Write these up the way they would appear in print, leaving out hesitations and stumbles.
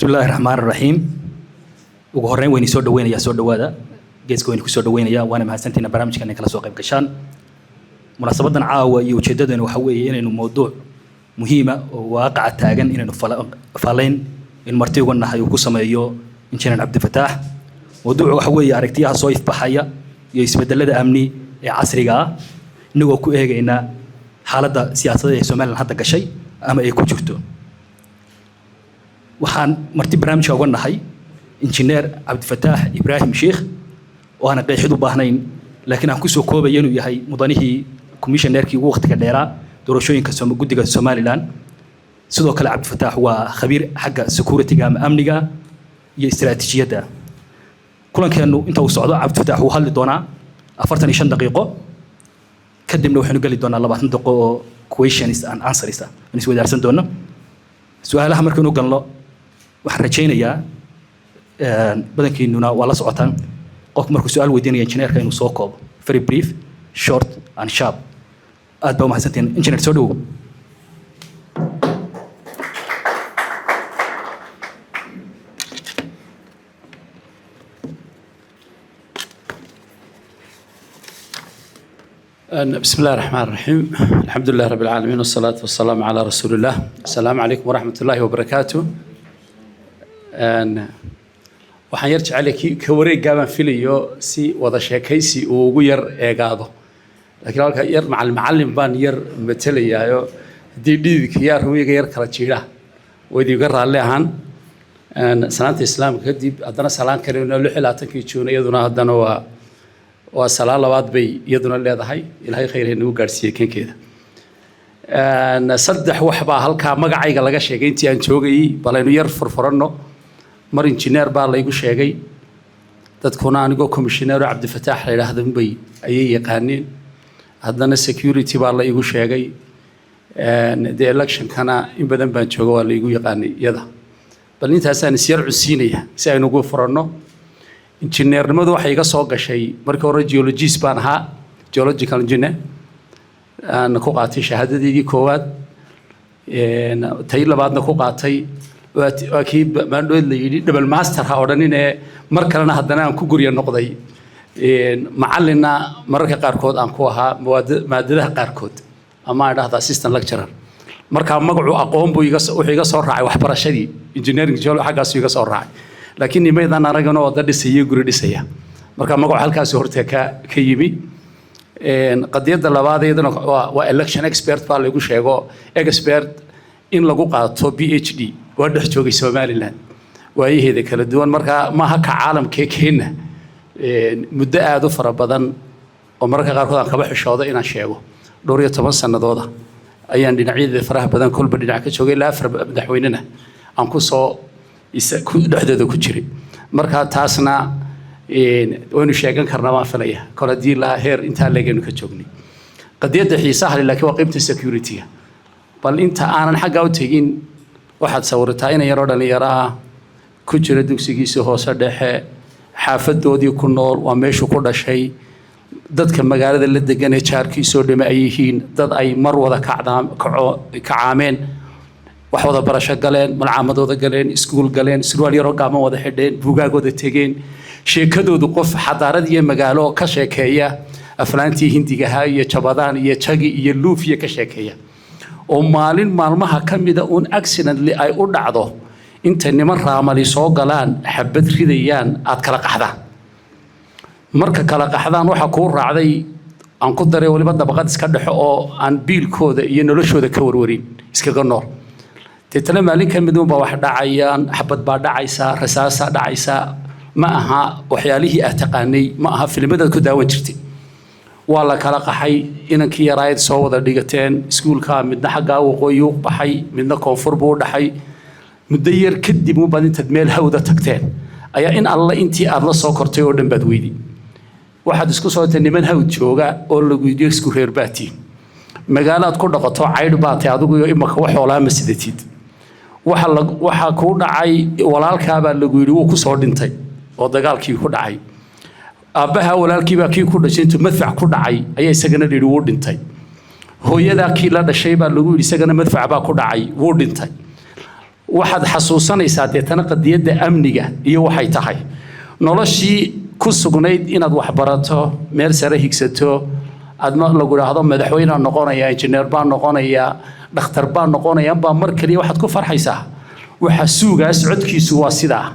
بسم الله الرحمن الرحيم ugu horeyn wayni soo dhaweynaya soo dhawaada geeska wayni ku soo dhaweynaya waana mahadsantiina barnaamijkan kala soo qayb gashaan munaasabadan caawa iyo ujeedadeena waxa weeye inaynu mowduuc muhiima oo waaqac taagan inaynu falayn in marti uga nahay uu ku sameeyo injineer Cabdi Fataax mowduucu waxa weeye aragtiyaha soo ifbaxaya iyo isbedelada amni ee casriga ah inagoo ku eegayna xaaladda siyaasadeed ee Soomaaliland hadda gashay ama ay ku jirto waxaan marti barnaamijka uga nahay injineer Cabdi Fataax Ibrahim Sheikh oo aan qeexid u baahnayn laakiin aan ku soo koobay inuu yahay mudanihii commissionerkii ugu waqtiga dheeraa doorashooyinka guddiga Somaliland sidoo kale Cabdi Fataax waa khabiir xagga security-ga ama amniga iyo istiraatiijiyadda kulankeenu inta uu socdo Cabdi Fataax uu hadli doonaa 45 daqiiqo kadibna waxaanu gali doonaa 20 daqiiqo oo questions and answers ah is wadaarsan doona su'aalaha markaynu galno waxaan rajaynayaa badankiinuna waa la socotaan qof markuu su'aal weydiinayo injineerka inuu soo koobo very brief short and sharp aad baa mahadsantiin injineer soo dhawow بسم الله الرحمن الرحيم الحمد لله رب العالمين والصلاة والسلام على رسول الله السلام عليكم ورحمة الله وبركاته waxaan yar jecel ka wareegaban filayo si wada sheekaysi oo ugu yar eegaado laakiin halka yar macallin baan yar matalayayo diidka yar ruuyiga yar kala jiira wadiga raali ahaan sanaanta islaamka kadib haddana salaan kale oo 16 Juun iyaduna haddana waa salaan labaad bay iyaduna leedahay ilaahay khayr ha nagu gaarsiiyo kankeeda saddex wax baa halka magacayga laga sheegay intii aan joogay balaynu yar furfuranno mar injineer baa la igu sheegay dadkuna anigoo commissioner Cabdi Fataax la yiraahdo bay ayay yaqaaneen haddana security baa la igu sheegay the election kana in badan baan joogo waa la igu yaqaanay iyada bal intaasaan is yar cuseenaya si aynu ugu furanno injineernimadu waxay iga soo gashay markii hore geologist baan ahaa geological engineer aan ku qaatay shahaadadii koowaad tay labaadna ku qaatay waakii maandhood la yidhi double master ha odhanin ee mar kalena haddana aan ku gurya noqday macallinna mararka qaarkood aan ku ahaa maadadaha qaarkood ama aan dhahda assistant lecturer markaa magacu aqoon buu wuxuu iga soo raacay waxbarashadii engineering geology xaggaas iga soo raacay laakiin nimaydaan aragana wada dhisaya guri dhisaya markaa magacu halkaas horta ka yimi qadiyadda labaad iyadana waa election expert baa lagu sheego expert in lagu qaato PhD waa dhex joogay Somaliland waayaheeda kala duwan marka ma ha ka caalamka keena muddo aad u fara badan oo mararka qaarkood aan kaba xishoodo inaan sheego dhowr iyo 10 sanadooda ayaan dhinacyada faraha badan kulba dhinac ka joogay la afar madaxweynena aan ku soo dhexdooda ku jiray marka taasna waynu sheegan karnaa waan filaya koladii la heer inta leegaynu ka joognay qadiyadda xiisaha laakiin waa qaybta security-ga bal inta aanan xagga u tagin waxaad sawirtaa in yar oo dhalinyaro ah ku jira dugsigiisa hoose dhexe xaafadoodii ku nool waa meeshu ku dhashay dadka magaalada la degan ee jaarkiisoo dhama ay yihiin dad ay mar wada kacaameen wax wada barasho galeen malcaamadooda galeen iskuul galeen surwaal yaroo gaaban wada xidheen buugaagooda tegeen sheekadoodu qof xadaarad iyo magaalo ka sheekeeya aflaantii hindigaha iyo jabadaan iyo jagi iyo luufiya ka sheekeeya oo maalin maalmaha ka mida un accidentally ay u dhacdo inta niman raamali soo galaan xabad ridayaan aad kala qaxdaan marka kala qaxdaan waxa ku raacday aan ku daray waliba dabaqad iska dhaxo oo aan biilkooda iyo noloshooda ka warwarin iskaga nool teetana maalin ka mid baa wax dhacayaan xabad baa dhacaysa rasaasa dhacaysa ma aha waxyaalihii aad taqaanay ma aha filimada ku daawan jirtay waa la kala qaxay inankii yaraayad soo wada dhigateen iskuulka midna xagga waqooyi u baxay midna koonfur buu dhaxay muddo yar kadib u badinta meel hawda tagteen ayaa in alla intii aad la soo kortay oo dhan baad weydi waxaad isku soo tagtay niman hawd jooga oo lagu yidhi isku reer baatiin magaalaad ku dhaqato caydh baatay adigu iyo imaka wax xoolaa ma sidatid waxa ku dhacay walaalkaa baa lagu yidhi wuu ku soo dhintay oo dagaalkii ku dhacay aabbaha walaalkii baa kii ku dhashay intuu madfac ku dhacay ayaa isagana yidhi wuu dhintay hooyadaa kii la dhashay baa lagu yidhi isagana madfac baa ku dhacay wuu dhintay waxaad xasuusanaysaa deetana qadiyadda amniga iyo waxay tahay noloshii ku sugnayd inaad wax barato meel sare higsato aad ma lagu yiraahdo madaxweyne noqonaya engineer baan noqonaya dhakhtar baan noqonaya baa mar kaliya waxaad ku farxaysaa waxa suugaas codkiisu waa sidaa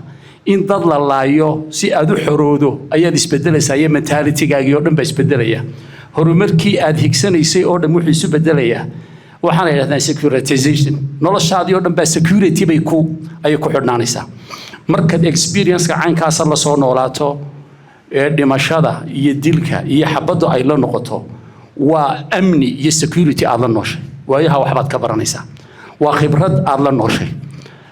in dad la laayo si aad u xoroodo ayaad isbedelaysaa iyo mentality-gaagii oo dhan baa isbedelaya horumarkii aad higsanaysay oo dhan wuxuu isu bedelayaa waxaan yidhahdaan securitization noloshaadii oo dhan baa security bay ayay ku xidhnaanaysaa markaad experience-ka caynkaasa la soo noolaato ee dhimashada iyo dilka iyo xabaddu ay la noqoto waa amni iyo security aad la nooshay waayaha waxbaad ka baranaysaa waa khibrad aad la nooshay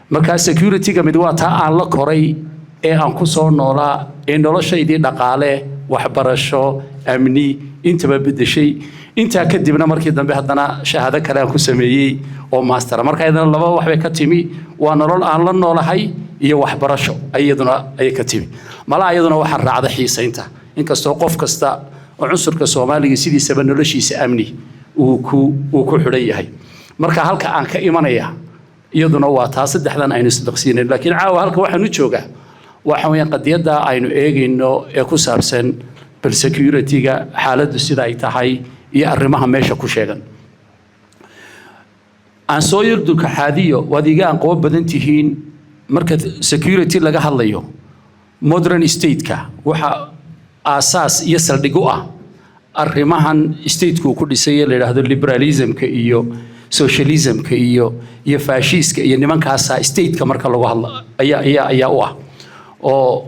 markaa security-ga mid waa taa aan la koray ee aan ku soo noolaa ee noloshaydii dhaqaale waxbarasho amni intaba bedeshay intaa kadibna markii dambe haddana shahaado kale aan ku sameeyey oo master markaa iyadana laba wax bay ka timi waa nolol aan la noolahay iyo waxbarasho iyaduna ay ka timi malaa iyaduna waxaa raacda xiisaynta inkastoo qof kasta oo cunsurka Soomaaliga sidiisaba noloshiisa amni uu ku xidhan yahay marka halka aan ka imanaya iyaduna waa taa saddexdan aynu isdaqsiinay laakiin caawa halka waxaan u joogaa waxa weeyaan qadiyada aynu eegayno ee ku saabsan bal security-ga xaaladdu sida ay tahay iyo arrimaha meesha ku sheegan aan soo yardulka xaadiyo waad iga aqoon badan tihiin marka security laga hadlayo modern state-ka waxa aasaas iyo saldhig u ah arrimahan state-ku ku dhisay la yiraahdo liberalism-ka iyo socialism-ka iyo fascist-ka iyo nimankaas state-ka marka lagu hadlo ayaa u ah oo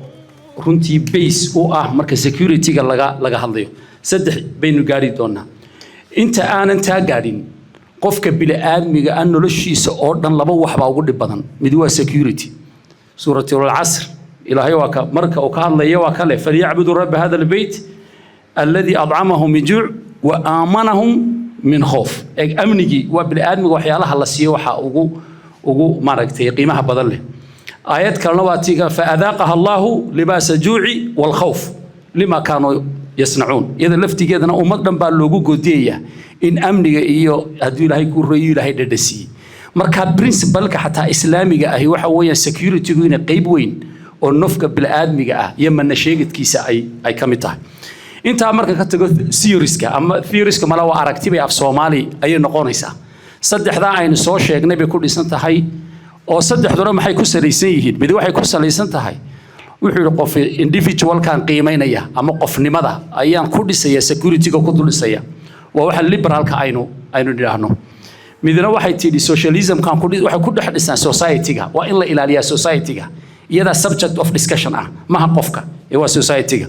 runtii base u ah marka security-ga laga hadlayo saddex baynu gaari doonaa inta aanan taa gaadhin qofka bini'aadmiga aan noloshiisa oo dhan laba wax baa ugu dhib badan mid waa security suuratul casr ilaahay waa ka marka uu ka hadlayo waa kale falyabudu rabb hada albayt alladhi ad'amahum min ju' wa amanahum min khawf amnigi waa bini'aadmiga waxyaalaha la siiyo waxa ugu maaragtay qiimaha badan leh ayad kalena waa tiga fa adaqaha allah libas ju'i wal khawf lima kanu yasnaun iyada laftigeedana ummad dhan baa loogu goodiyaya in amniga iyo hadii ilaahay ku reeyo ilaahay dhadhasi marka principle-ka xataa islaamiga ah waxa weeyaan security-gu in qayb weyn oo nafka bini'aadmiga ah iyo man sheegidkiisa ay ka mid tahay inta marka ka tago theories-ka ama theories-ka mala waa aragti bay af Soomaali ay noqonaysaa saddexda aynu soo sheegnay bay ku dhisan tahay oo saddexduna maxay ku salaysan yihiin mid waxay ku salaysan tahay wuxuu qof individual kan qiimeynaya ama qofnimada ayaan ku dhisaya security-ga ku dhisaya waa waxa liberal-ka aynu dhiraahno midna waxay tidhi socialism kan waxa ku dhex dhisan society-ga waa in la ilaaliyo society-ga iyada subject of discussion ah maha qofka ee waa society-ga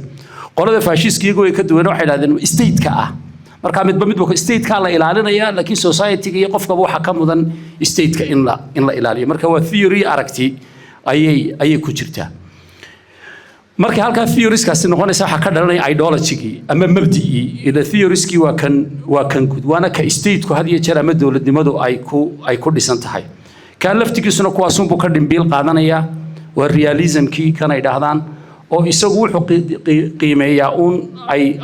qolada fascist-kiigu way ka duwan waxay yiraahdeen state-ka ah marka midba state-ka la ilaalinaya laakiin society-ga iyo qofka waxa ka mudan state-ka in la ilaaliyo marka waa theory aragti ayay ku jirtaa marka halka theories-kaasi noqonaysa waxa ka dhalanaya ideology-gi ama mabdi'i ila theories-ki waa kan gud waana ka state-ku had iyo jeer ama dawladnimadu ay ku dhisan tahay ka laftigiisuna kuwaas uu ka dhimbiil qaadanaya waa realism-ki kan ay dhahdaan oo isagu wuxuu qiimeeyaa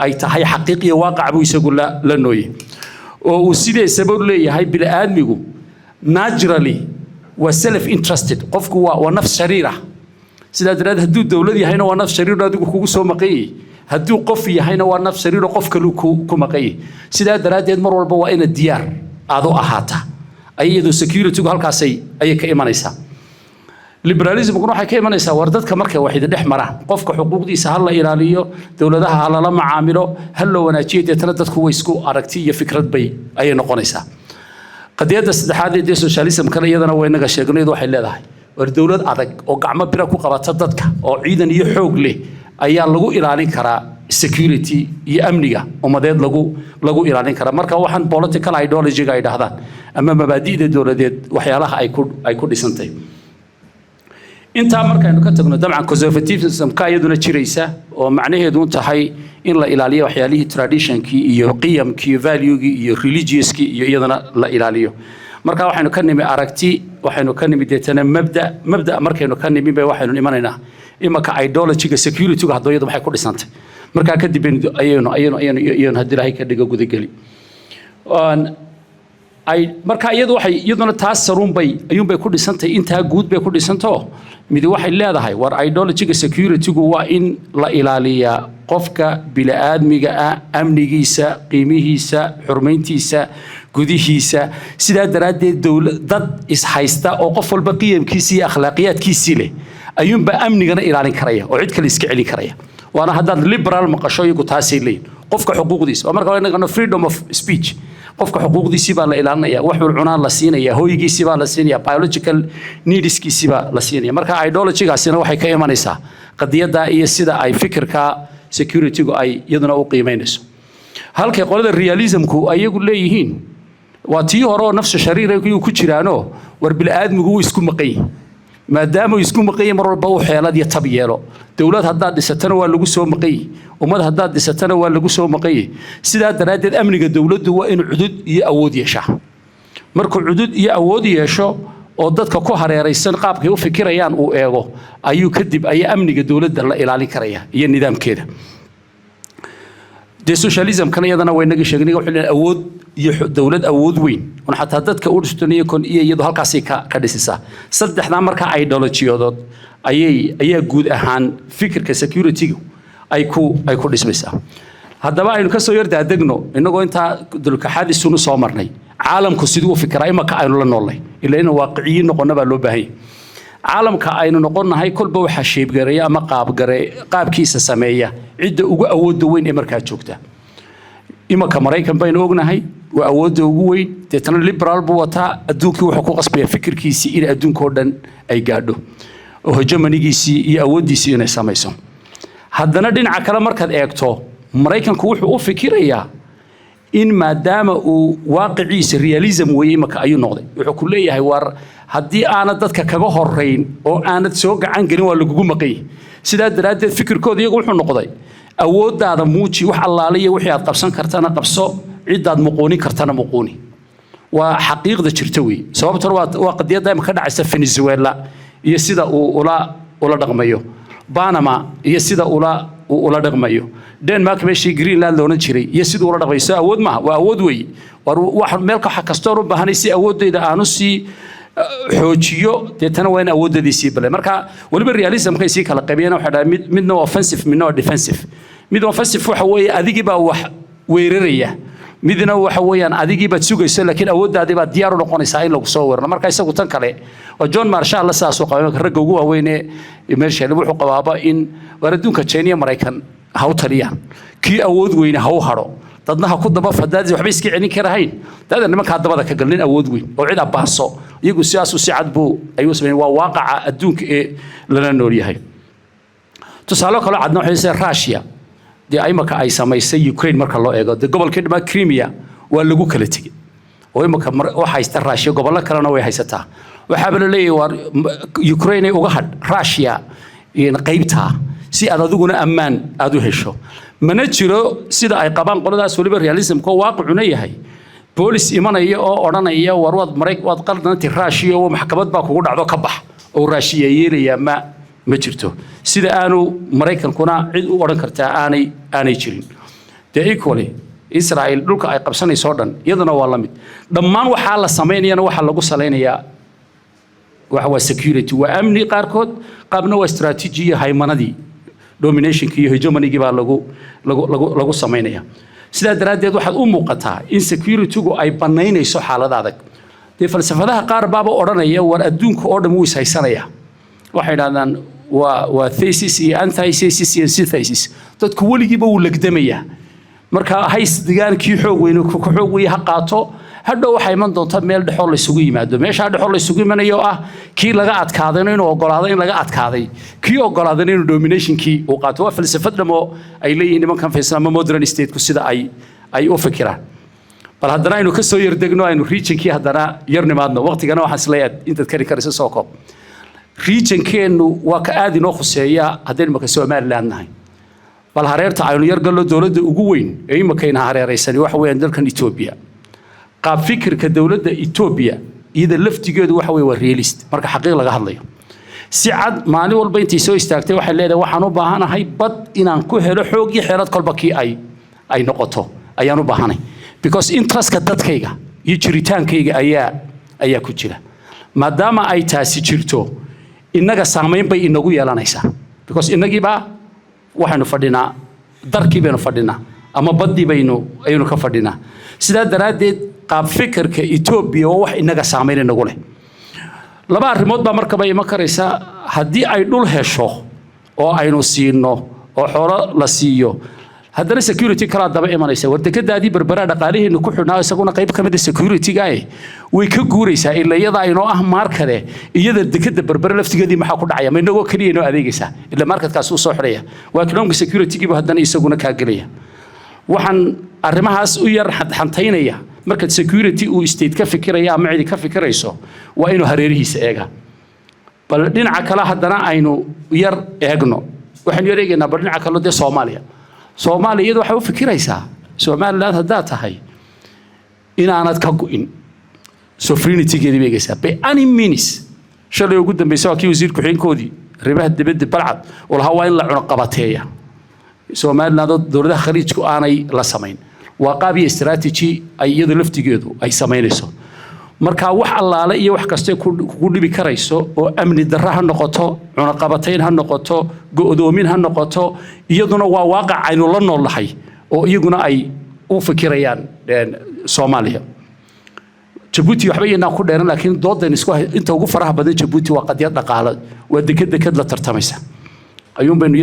ay tahay xaqiiqi iyo waaqac buu isagu la nooyay oo uu sideesaba leeyahay bini'aadmigu naturally waa self interested qofku waa nafs shariira sidaa daraad hadduu dawlad yahayna waa nafs shariir adigu kugu soo maqayay hadduu qof yahayna waa nafs shariir qof kale ku maqayay sidaa daraadeed mar walba waa ina diyaar aad u ahaata ayadu security-gu halkaas ay ka imanaysaa liberalism-ku waxay ka imanaysaa war dadka markay wax dhex maraan qofka xuquuqdiisa hal la ilaaliyo dawladaha hal la macaamilo hal loo wanaajiyo deetana dadku way isku aragti iyo fikrad bay ay noqonaysaa qadiyada saddexaad ee socialism kale iyadana way naga sheegnay waxay leedahay war dawlad adag oo gacmo bira ku qabata dadka oo ciidan iyo xoog leh ayaa lagu ilaalin karaa security iyo amniga umadeed lagu ilaalin karaa marka waxaan political ideology-ga ay dhahdaan ama mabaadi'da dawladeed waxyaalaha ay ku dhisantay inta markaaynu ka tagno dabcan conservatism-ka iyaduna jiraysa oo macnaheedu tahay in la ilaaliyo waxyaalihii tradition-kii iyo qiyamkii value-gii iyo religious-kii iyo iyadana la ilaaliyo marka waxaynu ka nimi aragti waxaynu ka nimi deetana mabda markaynu ka nimi bay waxaynu imanaynaa imaka ideology-ga security-ga haddooyadu maxay ku dhisantay marka kadib ayaynu haddii ilaahay ka dhigo gudageli ay marka iyaduna taas saruun bay ayuunbay ku dhisantay intaa guud bay ku dhisanto mid waxay leedahay war ideology-ga security-gu waa in la ilaaliyaa qofka bini'aadmiga ah amnigiisa qiimihiisa xurmayntiisa gudihiisa sidaa daraaddeed dad ishaysta oo qof walba qiyamkiisa iyo akhlaaqiyaadkiisii leh ayuunba amnigana ilaalin karaya oo cid kale iska celin karaya waana haddaad liberal maqasho iyagu taasay leeyihin qofka xuquuqdiisa waa marka inagano freedom of speech qofka xuquuqdiisii baa la ilaalinaya wax cunaan la siinaya hooyigiisii baa la siinaya biological needskiisii baa la siinaya marka ideology-gaasina waxay ka imanaysaa qadiyadda iyo sida ay fikirka security-gu ay iyaduna u qiimeynayso halkay qolada realism-ku ayagu leeyihiin waa tii hore oo nafsu shariira ku jiraano war bil'aadmigu wuu isku maqan yahay maadaama uu isku maqan yahay mar walba uu xeelad iyo tab yeelo dawlad haddaad dhisatana waa lagu soo maqan yahay ummad haddaad dhisatana waa lagu soo maqan yahay sidaa daraaddeed amniga dawladdu waa inuu cudud iyo awood yeeshaa markuu cudud iyo awood yeesho oo dadka ku hareeraysan qaabkay u fikirayaan uu eego ayuu kadib ayaa amniga dawladda la ilaalin karaya iyo nidaamkeeda de socialism-kana iyadana waynaga sheegnay wuxuu leeyahay awood iyo dawlad awood weyn oo xataa dadka u dhistoniyo kon iyo iyadu halkaasay ka dhisaysaa saddexdaa marka ideology-yadood ayaa guud ahaan fikirka security-gu ay ku dhismaysaa haddaba aynu ka soo yardaadegno innagoo intaa dulkaxaadisunu soo marnay caalamku siduu u fikiraa imaka aynu la noolnay ilaa inuu waaqiciyiin noqonna baa loo baahan yahay caalamka aynu noqonnahay kolba waxaa sheebgareeya ama qaabkiisa sameeya cidda ugu awoodda weyn ee markaa joogta imaka maraykan baynu ognahay waa awoodda ugu weyn deetana liberal buu wataa adduunkii wuxuu ku qasbaya fikirkiisii in adduunkoo dhan ay gaadho oo hegemonigiisii iyo awooddiisii inay samayso haddana dhinaca kale markaad eegto maraykanku wuxuu u fikirayaa in maadaama uu waaqiciisa realism weeye imaka ayuu noqday wuxuu ku leeyahay war haddii aanad dadka kaga horeyn oo aanad soo gacan gelin waa lagugu maqan sidaa daraaddeed fikirkooda iyagu wuxuu noqday awooddaada muuji wax allaaliya wixii aad qabsan kartana qabso ciddaad muquunin kartana muquuni waa xaqiiqda jirta weeye sababtuna waa qadiyadda imaka ka dhacaysa venezuela iyo sida uu ula dhaqmayo panama iyo sida ula dhaqmayo denmark meeshii greenland loonan jiray iyo siduu ula dhaqmayo soo awood maaha waa awood weeye wax meel kastoon u baahanay si awooddayda aanu sii xoojiyo deetana waa in awooddeedii sii balay marka weliba realismkay sii kala qaybiyeen waxay dhahay midna offensive midna defensive mid offensive waxa weeye adigii baa wax weeraraya midna waxa weeyaan adigii baad sugayso laakiin awooddaadii baad diyaar u noqonaysaa in lagu soo weeraro marka isagu tan kale waa John Marshall la saasoo qabay ragga ugu waaweyn ee meesha wuxuu qabaaba in war adduunka China Maraykan ha u taliyaan kii awood weyn ha u haro dadna ha ku daba fadaadi waxba iska celin karahayn dadna nimanka dabada ka galin awood weyn oo cid abaaso iyagu siyaas u sicad buu ayuu sameeyay waa waaqaca adduunka ee lana nool yahay tusaale kale cadna waxay Russia de ay marka ay samaysay Ukraine marka loo eego de gobolka dhima Crimea waa lagu kala tagay oo imaka waxa haysta Russia gobollo kalena way haysataa waxa bal leeyahay war Ukraine uga had Russia in qaybta si aad adiguna ammaan aad u hesho mana jiro sida ay qabaan qoladaas waliba realism-ka waaqicuna yahay boolis imanaya oo odhanaya war waad qaldantii Russia oo maxkamad baa kugu dhacdo ka bax oo Russia yeelaya ma jirto sida aanu Maraykankuna cid u oran kartaa aanay jirin de equally Israel dhulka ay qabsanayso dhan iyaduna waa la mid dhammaan waxa la sameynayana waxa lagu saleynayaa waxa security waa amni qaarkood qaabna waa strategy haymanadii domination iyo hegemony baa lagu sameynaya sida daradeed waxaad u muuqataa in security-gu ay banaynayso xaalad adag de falsafadaha qaar baaba oranaya war adduunka oo dhan wuu ishaysanaya waxay yiraahdaan waa thesis iyo antithesis iyo synthesis dadku waligiiba uu lagdamaya marka hays digaankii xoog weyn ku xoog weey ha qaato hadhow waxay iman doontaa meel dhexo la isugu yimaado meesha dhexo la isugu imanayo ah kii laga adkaaday inuu ogolaado in laga adkaaday kii ogolaaday inuu dominationkii uu qaato waa falsafad dhamo ay leeyihiin nimankan fiirsama modern state-ku sida ay u fikiraan bal haddana aynu ka soo yardegno aynu regionkii haddana yarnimaadno waqtigana waxaan isleeyahay intaad kari karayso soo koob regionkeenu waa ka aad inoo khuseeya haddaynu marka Somaliland nahay bal hareerta aynu yar gallo dawladda ugu weyn ee imakayna hareeraysan waxa weeyaan dalkan Ethiopia qaab fikirka dawladda Ethiopia iyada laftigeedu waxa weey waa realist marka xaqiiq laga hadlayo si cad maalin walba intii soo istaagtay waxay leedahay waxaan u baahanahay bad inaan ku helo xoog iyo xeelad kolba kii ay noqoto ayaan u baahanay because interest-ka dadkayga iyo jiritaankayga ayaa ku jira maadaama ay taasi jirto innaga saamayn bay inagu yeelanaysaa because innagiiba waxaynu fadhinaa darkii baynu fadhinaa ama baddii ayaynu ka fadhinaa sidaa daraaddeed qaab fikirka Ethiopia waa wax inaga saamayn inagu leh laba arrimood baa markaba ima karaysa haddii ay dhul hesho oo aynu siino oo xoolo la siiyo haddana security kala daba imanaysa wardakadaadii berbera dhaqaalihiina ku xidhnaa isaguna qayb ka mid ah security-ga way ka guuraysaa ilaa iyada aynoo ah markade iyada dekada berbera laftigeedii maxaa ku dhacaya ma inagoo kaliya inoo adeegaysaa ilaa markadkaas uu soo xidhaya waa economic security-giiba haddana isaguna kaa gelaya waxaan arrimahaas u yar xantaynaya marka security uu state ka fikiraya ama cidi ka fikirayso waa inuu hareerihiisa eega bal dhinaca kale haddana aynu yar eegno waxaan yar eegaynaa bal dhinaca kale dee Soomaaliya iyadu waxay u fikiraysaa Soomaaliland haddaa tahay inaanad ka go'in sovereignty-geedii bay eegaysaa by any means shalay ugu dambeysay waa kii wasiirku xigeenkoodii arrimaha dibadda balcad oo lahaa waa in la cuno qabateeya Soomaaliland dowladaha khaliijku aanay la samayn waa qaab iyo strategy ay iyadu laftigeedu ay samaynayso marka wax allaale iyo wax kasta ku dhibi karayso oo amni darro ha noqoto cunaqabatayn ha noqoto go'doomin ha noqoto iyaduna waa waaqac aynu la noolahay oo iyaguna ay u fikirayaan Soomaaliya Djibouti waxba inaan ku dheeran laakiin doodan isku inta ugu faraha badan Djibouti waa qadiyad dhaqaale waa dekad la tartamaysa ayuun baynu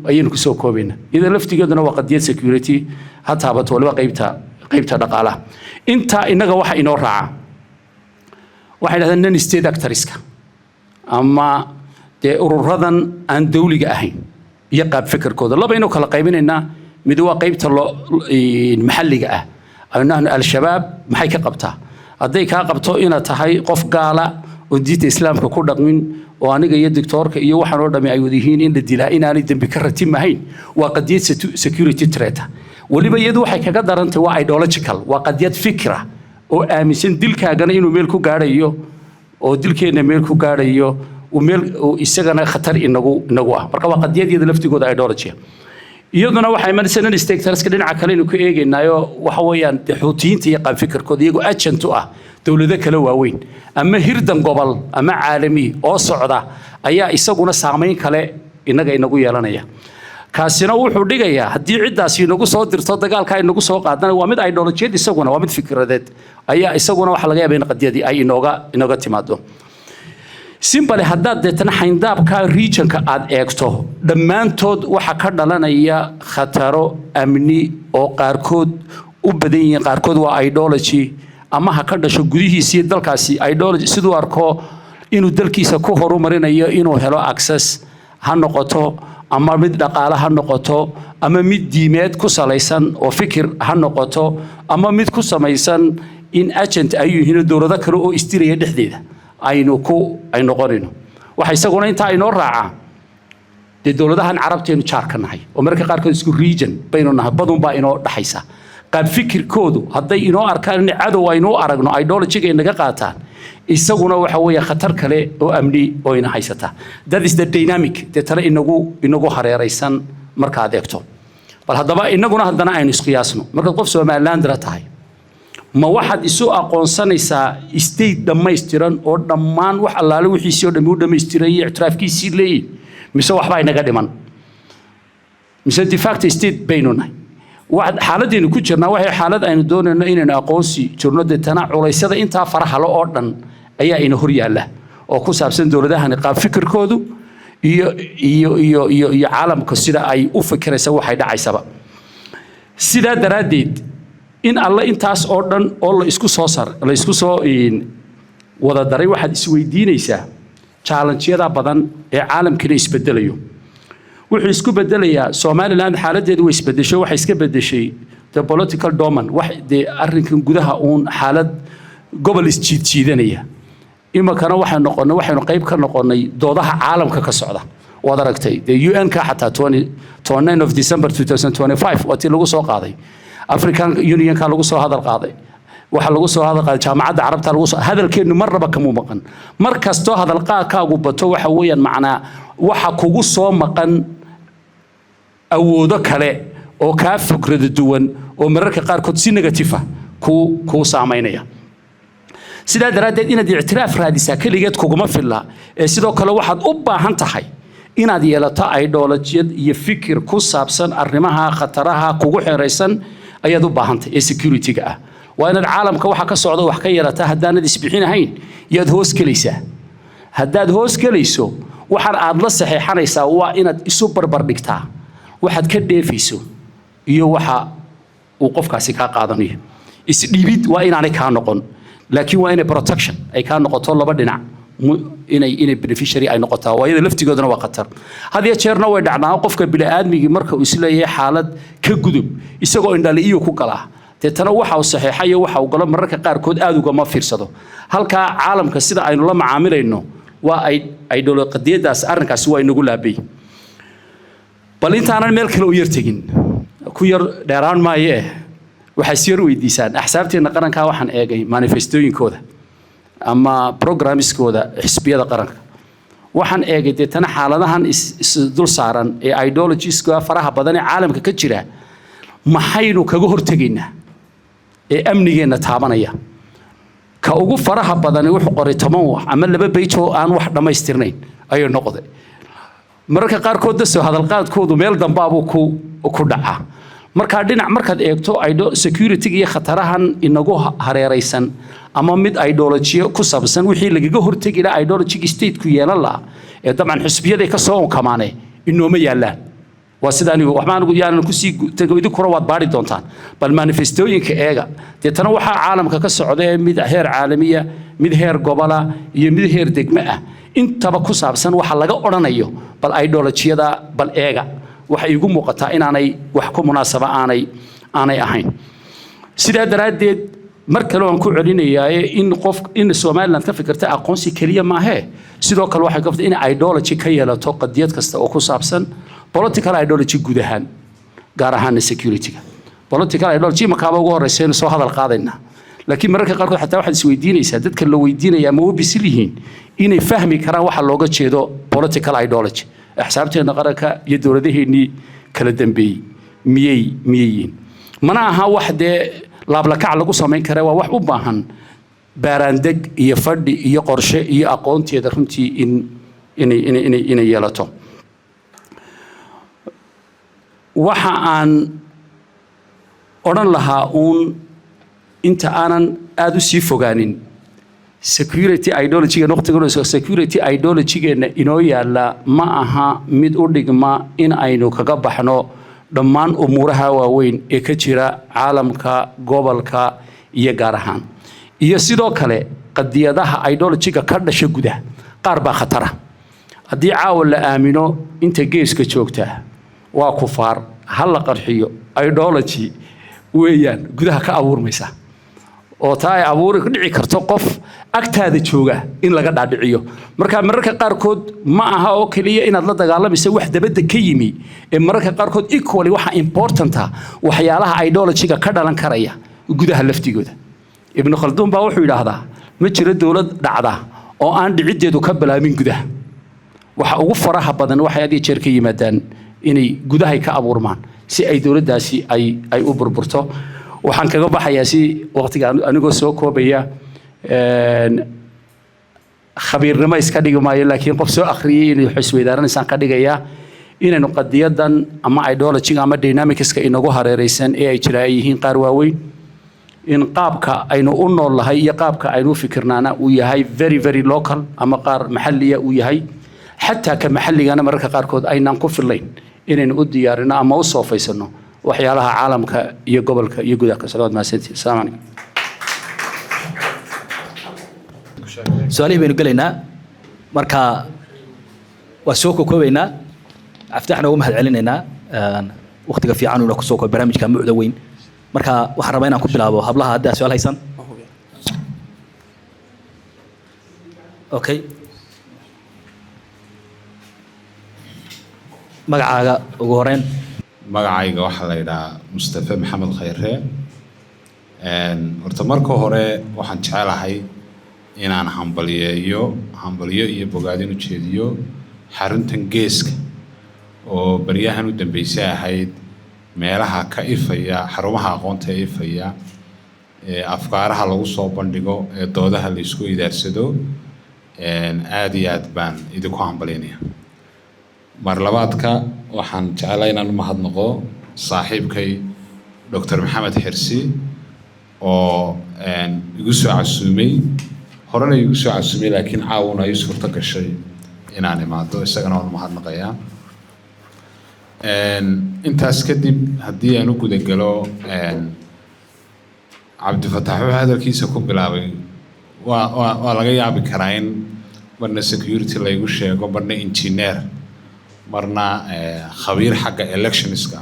ayaynu ku soo koobayna iyada laftigeeduna waa qadiyad security hataa bad waliba qaybta dhaqaalaha inta inaga waxa inoo raaca waxay dhahdeen non state actorska ama dee ururadan aan dawliga ahayn iyo qaab fikirkooda laba inuu kala qaybinaynaa mid waa qaybta maxalliga ah aynahan al-shabaab maxay ka qabtaa hadday kaa qabto inaad tahay qof gaala oo diinta islaamka ku dhaqmin oo aniga iyo doctorka iyo waxaan oo dhami ay wadihiin in la dilaa inaanay dambi ka ratimahayn waa qadiyad security threat waliba iyadu waxay kaga darantay waa ideological waa qadiyad fikra oo aaminsan dilkaagana inuu meel ku gaarayo oo dilkeena meel ku gaarayo oo isagana khatar inagu ah marka waa qadiyadiyada laftigooda ideology iyaduna waxay marsan stakeholderska dhinaca kale inuu ku eegaynaayo waxa weeyaan xuutiyiinta iyo qaab fikirkooda iyagu agent u ah dawlado kala waaweyn ama hirdan gobol ama caalami oo socda ayaa isaguna saameyn kale inagu yeelanaya kaasina wuxuu dhigayaa haddii ciddaasi inagu soo dirto dagaalka inagu soo qaadana waa mid ideology isaguna waa mid fikradeed ayaa isaguna waxa laga yaabaa in qadiyadii ay inooga timaado simple haddaad deetana xayndaabka regionka aad eegto dhammaantood waxa ka dhalanaya khataro amni oo qaarkood u badan yihiin qaarkood waa ideology ama ha ka dhasho gudihiisii dalkaasi ideology sidoo arko inuu dalkiisa ku horumarinayo inuu helo access ha noqoto ama mid dhaqaale ha noqoto ama mid diimeed ku salaysan oo fikir ha noqoto ama mid ku samaysan in agent ay yihiin dowlado kale oo istiraya dhexdeeda ay noqonayno waxa isaguna inta ay noo raacaa dowladahan carabteenu jaarka nahay oo marka qaarkood isku region baynu nahay badun baa inoo dhaxaysa qaab fikirkoodu hadday inoo arkaan in cadow aynu aragno ideology-ga inaga qaataan isaguna waxa weeye khatar kale oo amni oo ina haysata that is the dynamic tala inagu hareeraysan marka aad eegto bal haddaba inaguna haddana aynu isqiyaasno marka qof Somaliland tahay ma waxaad isu aqoonsanaysaa state dhammaystiran oo dhammaan wax allaale wixiisii oo dhammi u dhammaystiray ictiraafkiisii leeyihin mise waxbaa inaga dhiman mise de facto state baynu nahay xaaladdeenu ku jirnaa waxay xaalad aynu doonayno inaynu aqoonsi jirno deetana culaysada intaa farahalo oo dhan ayaa ina hor yaalla oo ku saabsan dowladahani qaab fikirkoodu iyo caalamka sida ay u fikiraysa waxay dhacaysaba sidaa daraaddeed in alla intaas oo dhan oo la isku soo wada daray waxaad isweydiinaysaa challenge-yada badan ee caalamkina isbedelayo wuxuu isku bedelayaa Somaliland xaaladdeedu way isbedeshay waxay iska bedeshay the political domain wax de arrinkan gudaha uun xaalad gobol isjiidanaya imakana waxaynu qayb ka noqonay doodaha caalamka ka socda waad aragtay the UN-ka xataa 29 of December 2025 watii lagu soo qaaday African Union-ka lagu soo hadal qaaday waxa lagu soo hadal qaaday jaamacadda carabta lagu soo hadalkeenu marnaba kama maqan mar kasto hadal qaadkaagu bato waxa weeyaan macnaa waxa kugu soo maqan awoodo kale oo ka fikrada duwan oo mararka qaarkood si negative ku saameynaya sidaa daraaddeed inaad ictiraaf raadisaa keligeed kuguma filla ee sidoo kale waxaad u baahan tahay inaad yeelato ideolojiyad iyo fikir ku saabsan arrimaha khataraha kugu xeeraysan ayaad u baahantahay ee security-ga ah waa inaad caalamka waxa ka socda wax ka yeelataa haddaanad isbixinahayn yaad hoos gelaysaa haddaad hoos gelayso waxaan aad la saxeexanaysaa waa inaad isu barbar dhigtaa waxaad ka dheefayso iyo waxa uu qofkaasi kaa qaadanayo isdhiibid waa inaanay kaa noqon laakiin waa inay protection ay kaa noqoto laba dhinac inay beneficiary ay noqotaa waayada laftigoodana waa khatar had iyo jeerna way dhacnaa qofka bini'aadmigii marka uu isleeyahay xaalad ka gudub isagoo indhali iyo ku galaa deetana waxa uu saxeexayo waxa uu galo mararka qaarkood aad ugama fiirsado halkaa caalamka sida aynu la macaamilayno waa ay qadiyadaas arrinkaasi waa inagu laabay bal intaanan meel kale u yar tegin ku yar dheeraan maaye waxay si yar weydiisaan axsaabteena qaranka waxaan eegay manifestooyinkooda ama programmeskooda xisbiyada qaranka waxaan eegay deetana xaaladahan dul saaran ee ideologieska faraha badan ee caalamka ka jira maxaynu kaga hortegaynaa ee amnigeena taabanaya ka ugu faraha badan wuxuu qoray 10 wax ama 2 page oo aan wax dhamaystirnayn ayuu noqday mararka qaarkood soo hadalqaadkoodu meel dambaabuu ku dhaca marka dhinac markaad eegto security iyo khatarahan inagu hareeraysan ama mid ideology ku saabsan wixii lagaga hortagi lahaa ideology state ku yeelan lahaa ee dabcan xisbiyada ka soo kamaanay inooma yaalaan waa sidaan waxaan ugu yaalan ku sii tago idin koro waad baari doontaan bal manifestooyinka eega deetana waxa caalamka ka socda mid heer caalamiya mid heer gobola iyo mid heer degmo ah intaba ku saabsan waxa laga oranayo bal ideologiyada bal eega waxa igu muuqataa inaanay wax ku munaasaba aanay ahayn sidaa daraaddeed mar kale aan ku celinayaa in Soomaaliland ka fikirta aqoonsi kaliya ma aha sidoo kale waxay qabtaa in ideology ka yeelato qadiyad kasta oo ku saabsan political ideology guud ahaan gaar ahaan security-ga political ideology ma kaaba ugu horeysa soo hadal qaadayna laakiin mararka qaarkood xataa waxaad is weydiinaysaa dadka la weydiinaya ma u bisil yihiin inay fahmi karaan waxa looga jeedo political ideology axsaabteena qaranka iyo dowladaheennii kala dambeeyey miyay mana aha wax dee laablakac lagu samayn kara waa wax u baahan baaraandeg iyo fadhi iyo qorshe iyo aqoonteeda runtii inay yeelato waxa aan odhan lahaa inta aanan aad u sii fogaanin security ideology-ga noqtiga security ideology-geena inoo yaala ma aha mid u dhigma in aynu kaga baxno dhammaan umuuraha waaweyn ee ka jira caalamka gobolka iyo gaar ahaan iyo sidoo kale qadiyadaha ideology-ga ka dhasha gudaha qaar baa khatara haddii caawa la aamino inta geeska joogta waa kufaar hal la qarxiyo ideology weeyaan gudaha ka abuurmaysa oo taa ay abuuri dhici karto qof agtaada jooga in laga dhaadhiciyo mararka qaarkood ma aha oo kaliya inaad la dagaalamayso wax dabadda ka yimi ee mararka qaarkood equally waxa important ah waxyaalaha ideology-ga ka dhalan karaya gudaha laftigooda ibn khaldun baa wuxuu yiraahdaa ma jiro dawlad dhacda oo aan dhicideedu ka bilaamin gudaha waxa ugu faraha badan waxa ay jeer ka yimaadaan inay gudaha ka abuurmaan si ay dawladdaasi ay u burburto waxaan kaga baxayaa si waqtiga anigoo soo koobaya khabiirnimo iska dhigi maayo laakiin qof soo akhriyay inay xisweydaaranaysan ka dhigaya inaynu qadiyadan ama ideology ama dynamicska inagu hareeraysan ee ay jiraan yihiin qaar waaweyn in qaabka aynu u noolahay iyo qaabka aynu u fikirnaana uu yahay very very local ama qaar maxalliya uu yahay xataa ka maxalligana mararka qaarkood aynaan ku filayn inaynu u diyaarino ama u soofaysano waxyaalaha caalamka iyo gobolka iyo gudaha ka socda maasantii assalaamu calaykum su'aalaha baynu galaynaa marka waa soo koobaynaa aftaxna ugu mahad celinaynaa waqtiga fiican uu ku soo koob barnaamijka mucda weyn marka waxaan rabaa inaan ku bilaabo hablaha hadda su'aal haysan okay magacaaga ugu horeyn magacayga waxaa la yidhahaa Mustafa Maxamed Khayre horta marka hore waxaan jecelahay inaan hambaliyo iyo bogaadin u jeediyo xaruntan geeska oo baryahan u dambeysay ahayd meelaha ka ifaya xarumaha aqoonta ifaya afkaaraha lagu soo bandhigo doodaha la isku idaarsado aad iyo aad baan idinku hambalyaynaya mar labaadka waxaan jeclaa inaan u mahadnaqo saaxiibkay Dr. Maxamed Xirsi oo igu soo casuumay horena igu soo casuumay laakiin caawuna ay suurto gashay inaan imaado isagana waan mahadnaqayaa intaas kadib haddii aan u guda galo Cabdifataax wuxuu hadalkiisa ku bilaabay waa laga yaabi karaa in marna security laygu sheego marna engineer marna khabiir xagga electionska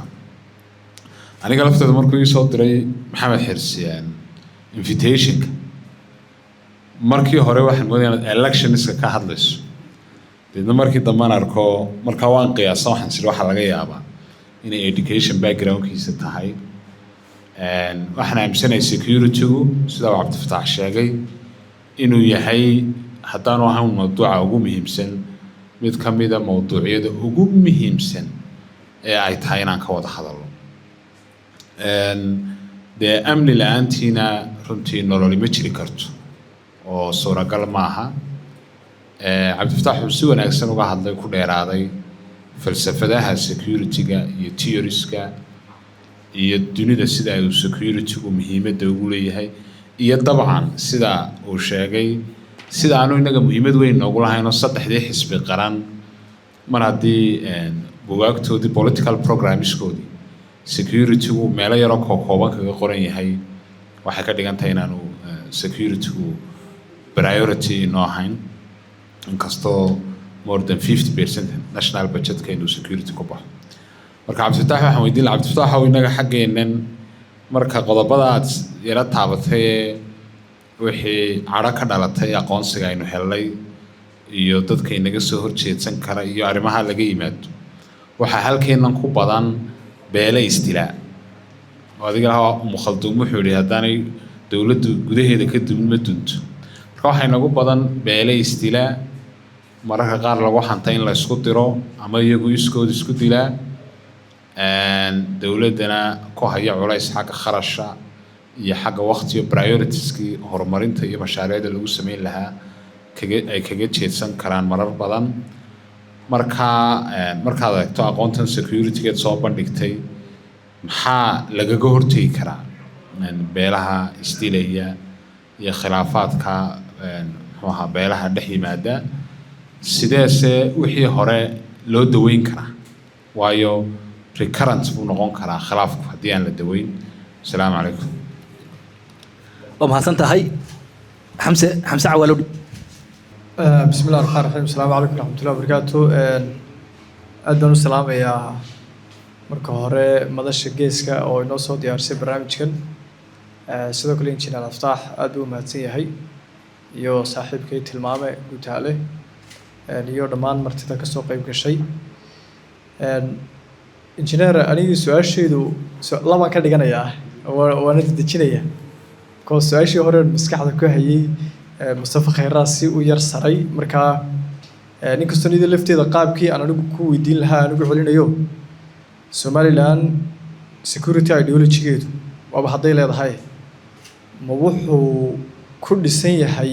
aniga lafteeda markuu ii soo diray Maxamed Xirsi invitationka markii hore waxaan moodayay electionska ka hadlayso deedna markii dambe aan arko markaa waan qiyaasa waxaan sir waxa laga yaabaa inay education backgroundkiisa tahay waxaan aaminsanahay security-gu sida uu Cabdifataax sheegay inuu yahay haddaanu ahaan mawduuca ugu muhiimsan mid ka mid ah mawduucyada ugu muhiimsan ee ay tahay inaan ka wada hadalno dee amni la-aantiina runtii nololi ma jiri karto oo suuragal maaha Cabdifataax wuxuu si wanaagsan uga hadlay ku dheeraaday falsafadaha security-ga iyo theories-ka iyo dunida sida ay security-gu muhiimadda ugu leeyahay iyo dabcan sida uu sheegay sida aanu inaga muhiimad weyn noogu lahayn oo saddexdii xisbi qaran mar haddii bugaagtoodii political programmeskoodii security-gu meelo yaroo kooban kaga qoran yahay waxay ka dhigan tahay inaanu security-gu priority inoo ahayn inkastoo more than 50% national budgetka inuu security ku baxo marka Cabdifataax waxaan weydiin lahaa Cabdifataax oo inaga xaggeennan marka qodobada aad yara taabatay wixii cadho ka dhalatay aqoonsiga aynu helnay iyo dadka inaga soo horjeedsan kara iyo arrimaha laga yimaado waxaa halkeennan ku badan beele istilaa oo adiga mukhalduum wuxuu yidhi haddaanay dowladdu gudaheeda ka dumin ma dunto marka waxaa inagu badan beele istilaa mararka qaar lagu xantay in la isku diro ama iyagu iskood isku dilaa dowladdana ku haya culays xagga kharasha iyo xagga waqti iyo prioritieskii horumarinta iyo mashaariicda lagu sameyn lahaa ay kaga jeedsan karaan marar badan markaad eegto aqoontan security-geed soo bandhigtay maxaa lagaga hortegi karaa beelaha isdilaya iyo khilaafaadka muxuu ahaa beelaha dhex yimaada sideese wixii hore loo daweyn karaa waayo recurrent buu noqon karaa khilaafku haddii aan la daweyn asalaamu calaykum waa mahadsan tahay xamse cawaalodhi بسم الله الرحمن الرحيم السلام عليكم ورحمة الله وبركاته أدنى السلام يا marka hore madasha geeska oo inoo soo diyaarsay barnaamijkan sidoo kale injineer Aftaax aad u mahadsan yahay iyo saaxiibkay tilmaame Gutaale iyo dhammaan martida ka soo qayb gashay injineer aniga su'aashaydu laba ka dhiganayaa waana dejinaya ko su'aashii hore maskaxda ku hayay Mustafa Khayraas si u yar saray marka ninkastoo nida lafteeda qaabkii aan anigu ku weydiin lahaa anigu celinayo Somaliland security ideology-geedu waaba hadday leedahay ma wuxuu ku dhisan yahay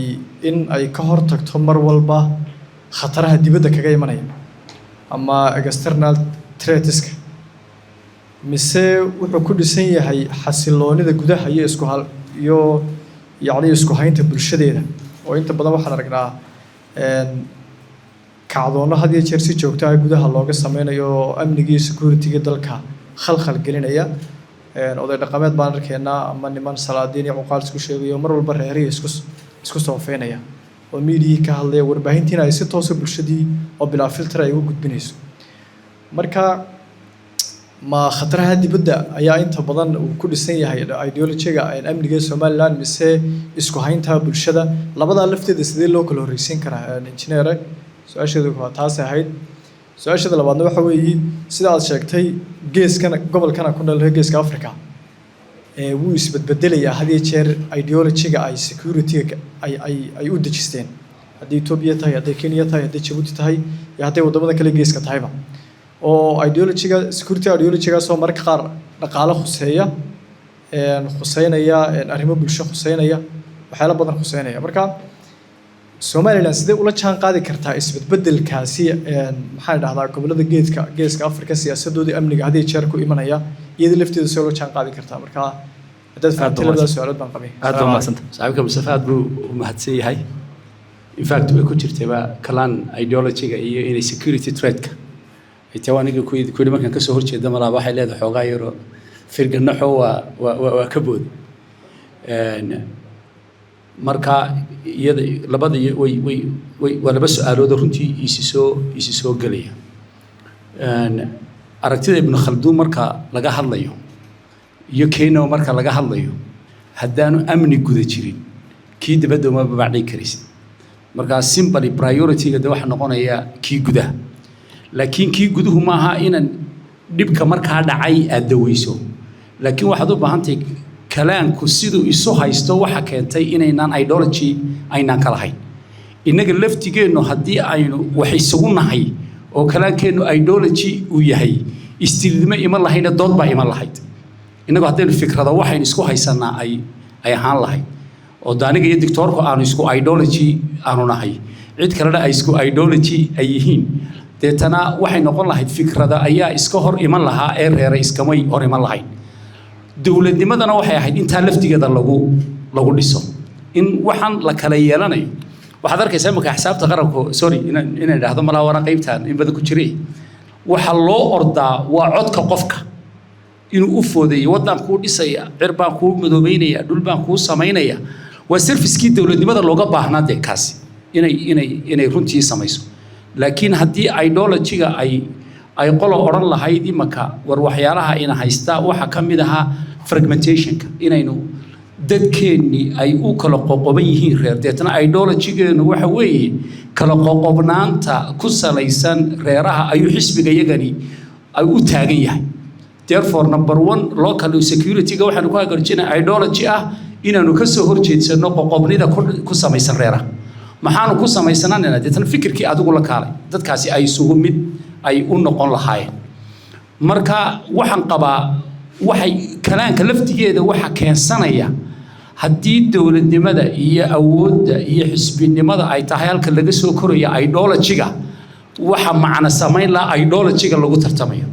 in ay ka hortagto mar walba khataraha dibadda kaga imanaya ama external threats-ka mise wuxuu ku dhisan yahay xasiloonida gudaha iyo isku haynta bulshadeeda oo inta badan waxaan aragnaa kacdoono had iyo jeer si joogto ah gudaha looga sameynayo amniga iyo security-ga dalka khalkhal gelinaya oday dhaqameed baan arkaynaa ama niman salaadiin iyo cuqaal isku sheegayo mar walba reerihi isku soofeynaya oo media ka hadlaya warbaahintiina ay si toos ah bulshadii oo bilaa filter ay ugu gudbinayso marka ma khataraha dibadda ayaa inta badan uu ku dhisan yahay ideology-ga amniga Somaliland mise isku haynta bulshada labada lafteeda sidee loo kala horeysiin karaa engineer su'aasheedu waa taas ahayd su'aashada labaadna waxa weeye sida aad sheegtay geeskan gobolkan ku nool geeska Afrika wuu isbedbedelayaa had iyo jeer ideology-ga ay security-ga ay u dejisteen haddii Ethiopia tahay haddii Kenya tahay haddii Djibouti tahay iyo haddii wadamada kale geeska tahayba oo ideology-ga security ideology-ga soo marka qaar dhaqaale khuseeya khuseynaya arrimo bulsho khuseynaya waxyaalo badan khuseynaya marka Somaliland sidee ula jaan qaadi kartaa isbedbedelkaasi maxaa dhahdaa gobolada geeska Afrika siyaasadoodii amniga hadii jeer ku imanaya iyada lafteedu sidee ula jaan qaadi kartaa marka dad fahamtilada su'aalood baan qabay aad baa mahadsantahay saaxiibka Mustafa aad buu u mahadsan yahay in fact way ku jirtayba kalaan ideology-ga iyo inay security threat-ka ay tawaaniga ku yidhi markaan ka soo horjeedo malaha waxay leedahay xoogaa yaro firganaxo waa ka bood marka iyada labada way laba su'aalood runtii isi soo galaya aragtida ibn Khaldun marka laga hadlayo iyo Kenya marka laga hadlayo haddaanu amni guda jirin kii dibadda uma babacday karaysid marka simply priority-ga waxa noqonaya kii gudaha laakiin kii guduhu maaha inaan dhibka markaa dhacay aad daweyso laakiin waxaad u baahantahay kalaanku siduu isu haysto waxa keentay inaynaan ideology aynaan kala hayn inaga laftigeenu haddii aynu wax isugu nahay oo kalaankeenu ideology uu yahay istilidma iman lahayna dood baa iman lahayd inagu haddaynu fikrado waxaynu isku haysanaa ay ahaan lahayd oo daaniga iyo doctorku aanu isku ideology aanu nahay cid kalena ay isku ideology ay yihiin deetana waxay noqon lahayd fikrada ayaa iska hor iman lahaa ee reeray iskamay hor iman lahayd dawladnimadana waxay ahayd intaa laftigeeda lagu dhiso in waxaan la kala yeelanayo waxaad arkaysaa marka xisaabta qaranku sorry inaan idhaahdo malaa wana qaybtaan in badan ku jiray waxa loo ordaa waa codka qofka inuu u foodeeyo waddan kuu dhisaya cir baan kuu madoobeynaya dhul baan kuu samaynaya waa service-kii dawladnimada looga baahnaa dee kaasi inay runtii samayso laakiin haddii ideology-ga ay qolo oran lahayd imaka war waxyaalaha ina haysta waxa ka mid ahaa fragmentation-ka inaynu dadkeenni ay u kala qoqoban yihiin reer deetna ideology-geenu waxa weeye kala qoqobnaanta ku salaysan reeraha ayuu xisbiga yagani ay u taagan yahay therefore number 1 local security-ga waxaanu ku hagaajinaa ideology ah inaanu ka soo horjeedsano qoqobnida ku samaysan reeraha maxaanu ku samaysanaanaa deetna fikirkii adigu la kaalay dadkaasi ay isugu mid ay u noqon lahaayeen marka waxaan qabaa waxay kalaanka laftigeeda waxa keensanaya haddii dawladnimada iyo awoodda iyo xisbinimada ay tahay halka laga soo koraya ideology-ga waxa macna samayn la ideology-ga lagu tartamayo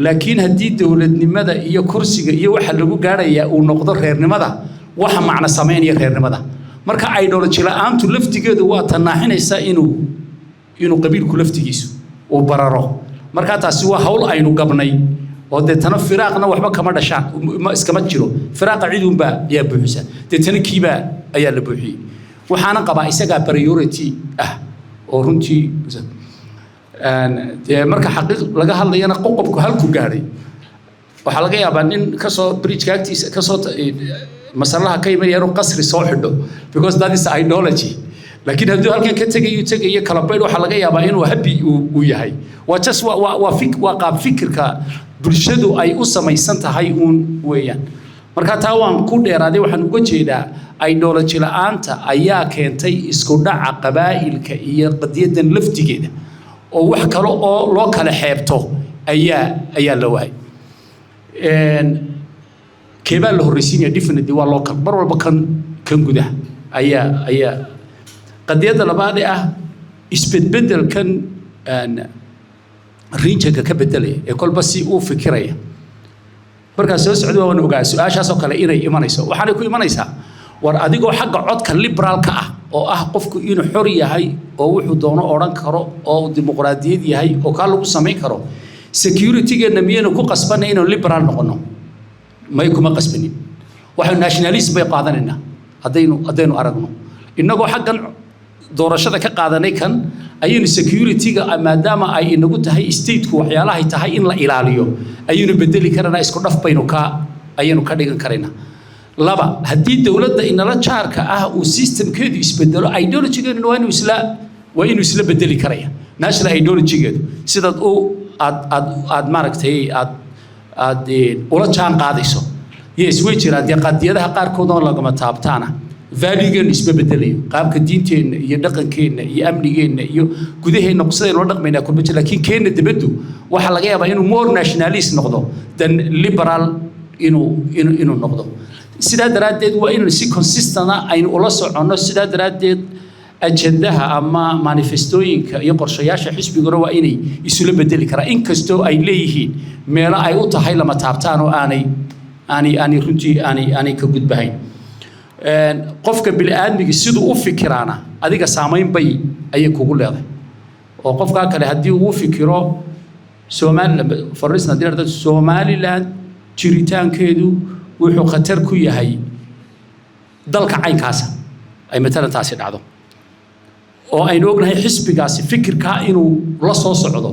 laakiin haddii dawladnimada iyo kursiga iyo waxa lagu gaaraya uu noqdo reernimada waxa macna samaynaya reernimada marka ideology la'aantu laftigeedu waa tanaaxinaysa inuu qabiilku laftigiisu uu bararo marka taasi waa hawl aynu gabnay oo deetana firaaqna waxba kama dhashaan iskama jiro firaaqa ciidunba ayaa buuxisa deetana kiiba ayaa la buuxiyey waxaana qabaa isagaa priority ah oo runtii marka xaqiiq laga hadlayana qoqobku halku gaadhay waxaa laga yaabaa nin kasoo bridge agtiisa kasoo masalaha ka imanaya inuu qasri soo xidho because that is ideology laakiin hadduu halkan ka tegayo kala baydh waxaa laga yaabaa inuu happy uu yahay waa just waa qaab fikirka bulshadu ay u samaysan tahay uun weeyaan marka taa waan ku dheeraaday waxaan uga jeedaa ideology la'aanta ayaa keentay isku dhaca qabaa'ilka iyo qadiyadan laftigeeda oo wax kale oo loo kala xeebto ayaa la waayay keebaa la horreysiinaya definitely waa local mar walba kan gudaha ayaa qadiyadda labaad ah isbedbedelkan regionka ka bedelaya ee kolba si uu fikiraya markaa soo socda waan ogaa su-aashaasoo kale inay imanayso waxaanay ku imanaysaa war adigoo xagga codka liberaalka ah oo ah qofku inuu xor yahay oo wuxuu doono odhan karo oo dimuqraadiyad yahay oo kaa lagu samayn karo security-geenna miyaynu ku qasbanay inaynu liberaal noqono may kuma qasbanin waxaynu nationalism bay qaadanaynaa haddaynu aragno innagoo xaggan doorashada ka qaadanay kan ayaynu security-ga maadaama ay inagu tahay state-ku waxyaalahay tahay in la ilaaliyo ayaynu bedeli karanaa isku dhaf ayaynu ka dhigan karaynaa laba haddii dawladda inala jaarka ah uu systemkeedu isbedelo ideology-geenu waa inuu isla bedeli karaya national ideology-geedu sidaad aad maaragtay aad ula jaan qaadayso yes way jiraan dee qadiyadaha qaarkood oo lagama taabtaana value-geenu isma bedelayo qaabka diinteenna iyo dhaqankeenna iyo amnigeenna iyo gudaheenna sidaynu la dhaqmaynaa kulma jir laakiin keenna dibaddu waxaa laga yaabaa inuu more nationalist noqdo than liberal inuu noqdo sidaa daraaddeed waa inuu si consistent aynu ula soconno sidaa daraaddeed ajendaha ama manifestooyinka iyo qorshayaasha xisbiguna waa inay isula bedeli karaan inkastoo ay leeyihiin meelo ay u tahay lama taabtaan oo aanay runtii aanay ka gudbahayn qofka bini'aadmiga siduu u fikiraana adiga saamayn bay ayay kugu leedahay oo qofkaa kale haddii uu fikiro Somaliland jiritaankeedu wuxuu khatar ku yahay dalka caynkaasa ay matalan taasi dhacdo oo aynu ognahay xisbigaasi fikirkaa inuu la soo socdo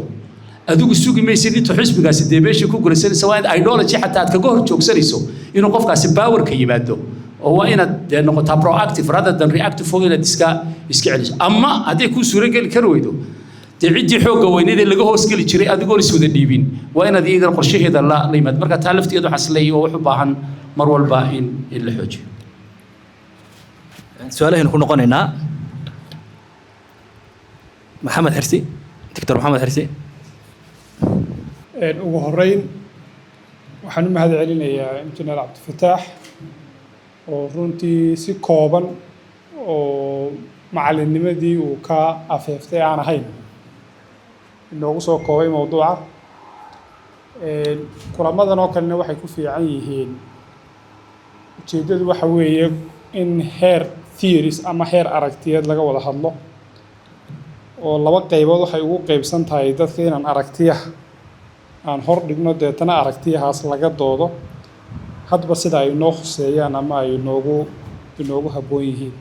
adigu sugi maysid intuu xisbigaasi dee meesha ku gulaysanaysa waa in ideology xataa aad kaga hor joogsanayso inuu qofkaasi powerka yimaado oo waa inaad dee noqotaa proactive rather than reactive oo inaad iska celiso ama haddii kuu suurageli kari weydo dee ciddii xoogga weyneedee laga hoosgeli jiray adigoon iswada dhiibin waa inaad iyagana qorshaheeda la yimaad marka taa laftigeedu waxaa isleeyahay oo wax u baahan mar walba in la xoojiyo su-aalahaynu ku noqonaynaa maxamed xirsi doctor maxamed xirsi ugu horeyn waxaan u mahad celinayaa injineer cabdifataax oo runtii si kooban oo macalinimadii uu ka afeeftay aan ahayn inoogu soo koobay mowduuca kulamadan oo kalena waxay ku fiican yihiin ujeeddadu waxa weeye in heer theories ama heer aragtiyeed laga wada hadlo oo laba qaybood waxay ugu qaybsan tahay dadka inaan aragtiyaha aan hor dhigno deetana aragtiyahaas laga doodo hadba sida ay noo khuseeyaan ama ay inoogu habboon yihiin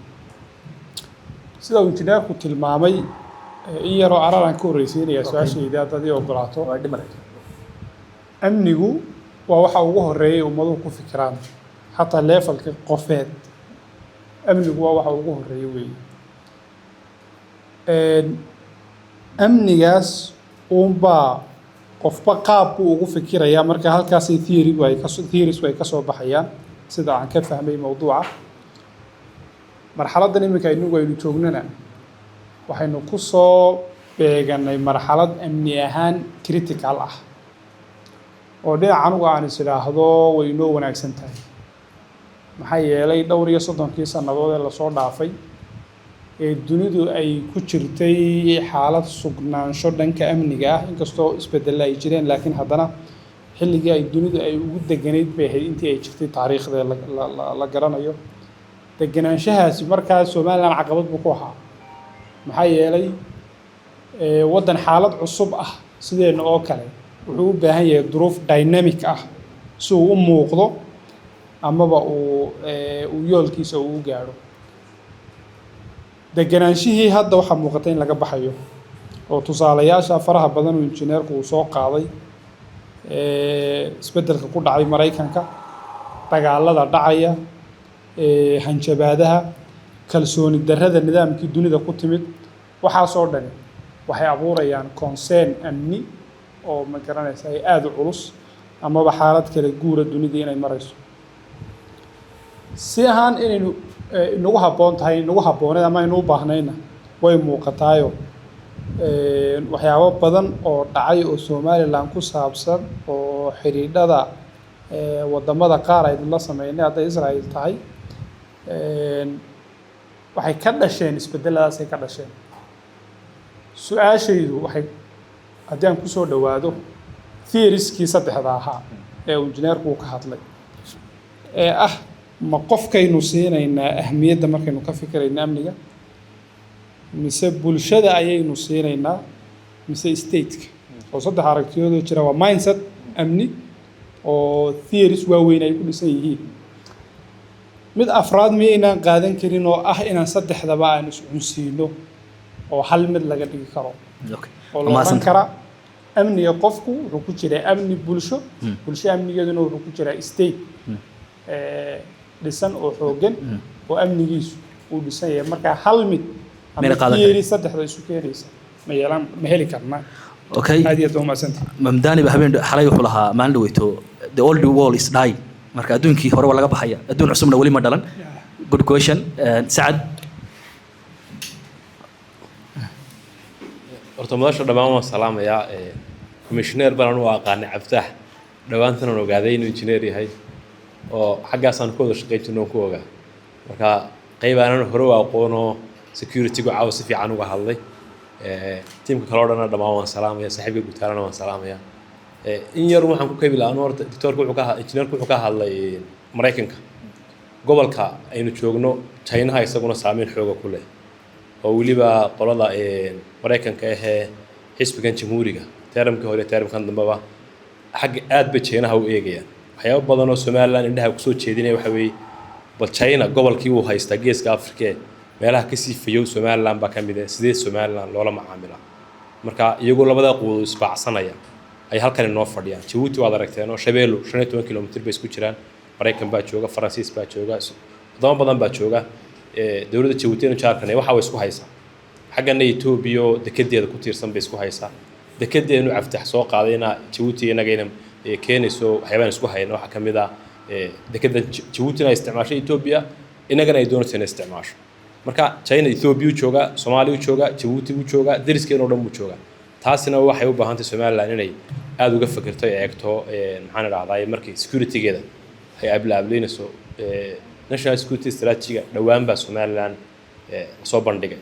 sida uu injineerku tilmaamay in yaroo araraan ka horreysiinaya su-aashayda haddaad ii ogolaato amnigu waa waxa ugu horreeyay ummaduhu ku fikiraan xataa leefalka qofeed amnigu waa waxa ugu horreeya weeye amnigaas uunbaa qofba qaab buu ugu fikirayaa marka halkaasay theories ay ka soo baxayaan sida aan ka fahmay mowduuca marxaladdan iminka inagu aynu joognana waxaynu ku soo beeganay marxalad amni ahaan critical ah oo dhinaca anugu aan is idhaahdo way inoo wanaagsan tahay maxaa yeelay dhowr iyo 30 sannadood ee lasoo dhaafay ee dunidu ay ku jirtay xaalad sugnaansho dhanka amniga ah inkastoo isbedel ay jireen laakiin haddana xilligii ay dunidu ay ugu deganayd bay ahayd intii ay jirtay taariikhda la garanayo deganaanshahaasi markaas Somaliland caqabad buu ku ahaa maxaa yeelay waddan xaalad cusub ah sideena oo kale wuxuu u baahan yahay duruuf dynamic ah si uu u muuqdo amaba uu yoolkiisa uu gaadho deganaanshihii hadda waxaa muuqata in laga baxayo oo tusaalayaasha faraha badan oo injineerku uu soo qaaday isbeddelka ku dhacay Mareykanka dagaalada dhacaya hanjabaadaha kalsooni darrada nidaamkii dunida ku timid waxaasoo dhan waxay abuurayaan concern amni oo ma garanaysa ay aad u culus amaba xaalad kale guura dunida inay marayso si ahaan inaynu inagu habboon tahay inagu habbooneed ama aynu u baahnayna way muuqataayo waxyaabo badan oo dhacay oo Somaliland ku saabsan oo xiriidhada wadamada qaar ay la sameeyeen hadda Israel tahay waxay ka dhasheen isbedeladaas ay ka dhasheen su-aashaydu waxay haddii aan kusoo dhawaado theorieskii saddexda ahaa ee injineerku ka hadlay ee ah ma qofkaynu siinaynaa ahmiyadda markaynu ka fikirayna amniga mise bulshada ayaynu siinaynaa mise stateka oo saddex aragtiyood oo jira waa mindset amni oo theories waaweyn ay ku dhisan yihiin mid afraad miyaynaan qaadan karin oo ah inaan saddexdaba aan iscunsiino oo hal mid laga dhigi karo oo la oran kara amniga qofku wuxuu ku jiraa amni bulsho bulsho amnigeeduna wuxuu ku jiraa state dhisan oo xooggan oo amnigiisu uu dhisan yahay marka hal mid ama saddexda isu keenaysa ma heli karnaa okay aad iyo aad u mahadsantahay mamdaani ba habeen xalay wuxuu lahaa maalin dhaweyto the old world is dying marka adduunkii hore waa laga baxaya adduun cusubna weli ma dhalan good question Saad horta madasha dhammaan waan salaamayaa commissioner baan u aqaanay Cabditax dhawaantan oo ogaaday inuu engineer yahay oo xaggaasaan ku wada shaqayn jirnay ku ogaa marka qaybaanan hore u aqoono security-gu caawa si fiican uga hadlay tiimka kale oo dhan dhammaan waan salaamaya saaxiibka gutaalana waan salaamaya in yar waxaan ku kabi lahaa horta doctorku wuxuu ka injineerku wuxuu ka hadlay Mareykanka gobolka aynu joogno China isaguna saameyn xoog ku leh oo waliba qolada Mareykanka xisbigan jamhuuriga teeramka hore teeramkan dambaba xag aad ba China u eegayaan waxyaabo badan oo Soomaaliland indhaha ku soo jeedinay waxa weey bal China gobolkii uu haysta geeska Afrika meelaha ka sii fayow Soomaaliland ba kamid ah sidee Soomaaliland loola macaamila marka iyagoo labada quwad isbaacsanaya ay halkan inoo fadhiyaan Djibouti waad aragteen oo Shabeello 15 kilomitir bay isku jiraan Mareykan baa jooga Faransiis baa jooga wadamo badan baa jooga dawladda Djibouti inuu jaarkanay waxa way isku haysaa xaggana Ethiopia dekedeeda ku tiirsan bay isku haysaa dekedeenu aftax soo qaadayna Djibouti inaga inay keenayso waxyaabaan isku hayno waxa kamid ah dekedan Djibouti ay isticmaashay Ethiopia inagana ay doonayso inay isticmaasho marka China Ethiopia jooga Soomaaliya jooga Djibouti jooga dariskeenoo dhan buu jooga taasina waxay u baahan tahay Soomaaliland inay aad uga fikirto eegto maxaan raacday markii security-geeda ay ablaableynayso national security strategy dhawaan baa Soomaaliland soo bandhigay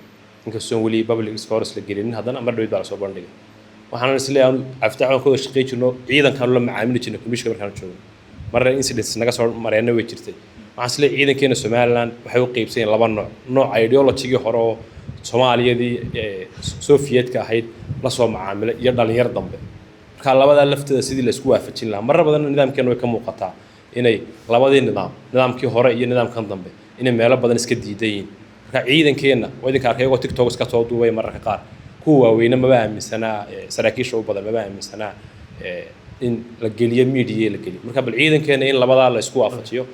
inkastoo wali public scores la gelin haddana mar dhow baa soo bandhigay waxaan isleeyahay aftaxan ku shaqeey jirno ciidankan la macaamili jirno commission markaan joogo marna incidents naga soo marayna way jirtay waxaan isleeyahay ciidankeena Soomaaliland waxay u qaybsan laba nooc ideology hore oo Soomaaliyadii Soviet-ka ahayd la soo macaamilay iyo dhalinyar dambe marka labada lafteeda sidii la isku waafajin lahaa mar badan nidaamkeena way ka muuqataa inay labadii nidaamkii hore iyo nidaamkan dambe inay meelo badan iska diidayeen marka ciidankeena wadinka arkay oo TikTok iska soo duubay mararka qaar kuwa weyna ma aaminsana saraakiisha u badan ma aaminsana in la geliyo media la geliyo marka bal ciidankeena in labada la isku waafajiyo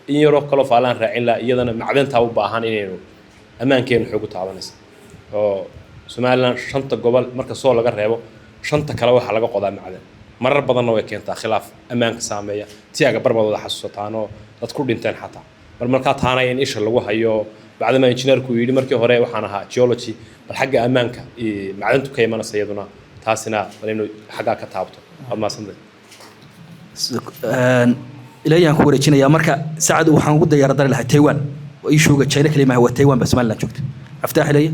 in yaro kala faalaan raacin la iyadana macdanta u baahan inaynu ammaankeena xoog u taabanaysa oo Soomaaliland shanta gobol marka soo laga reebo shanta kale waxa laga qodaa macdan marar badan way keentaa khilaaf ammaanka saameeya tiyaga barbadooda xasuusataano dad ku dhinteen xataa bal marka taana in isha lagu hayo bacdama injineerku yiri markii hore waxaan ahaa geology bal xagga ammaanka macdantu ka imanaysa iyaduna taasina bal inuu xagga ka taabto ama sanad إلى أن كورة China يا مركا سعد وحنقول ده يردر لها تايوان ويشوفه China كلمة هو تايوان بس ما لنا شفت أفتح لي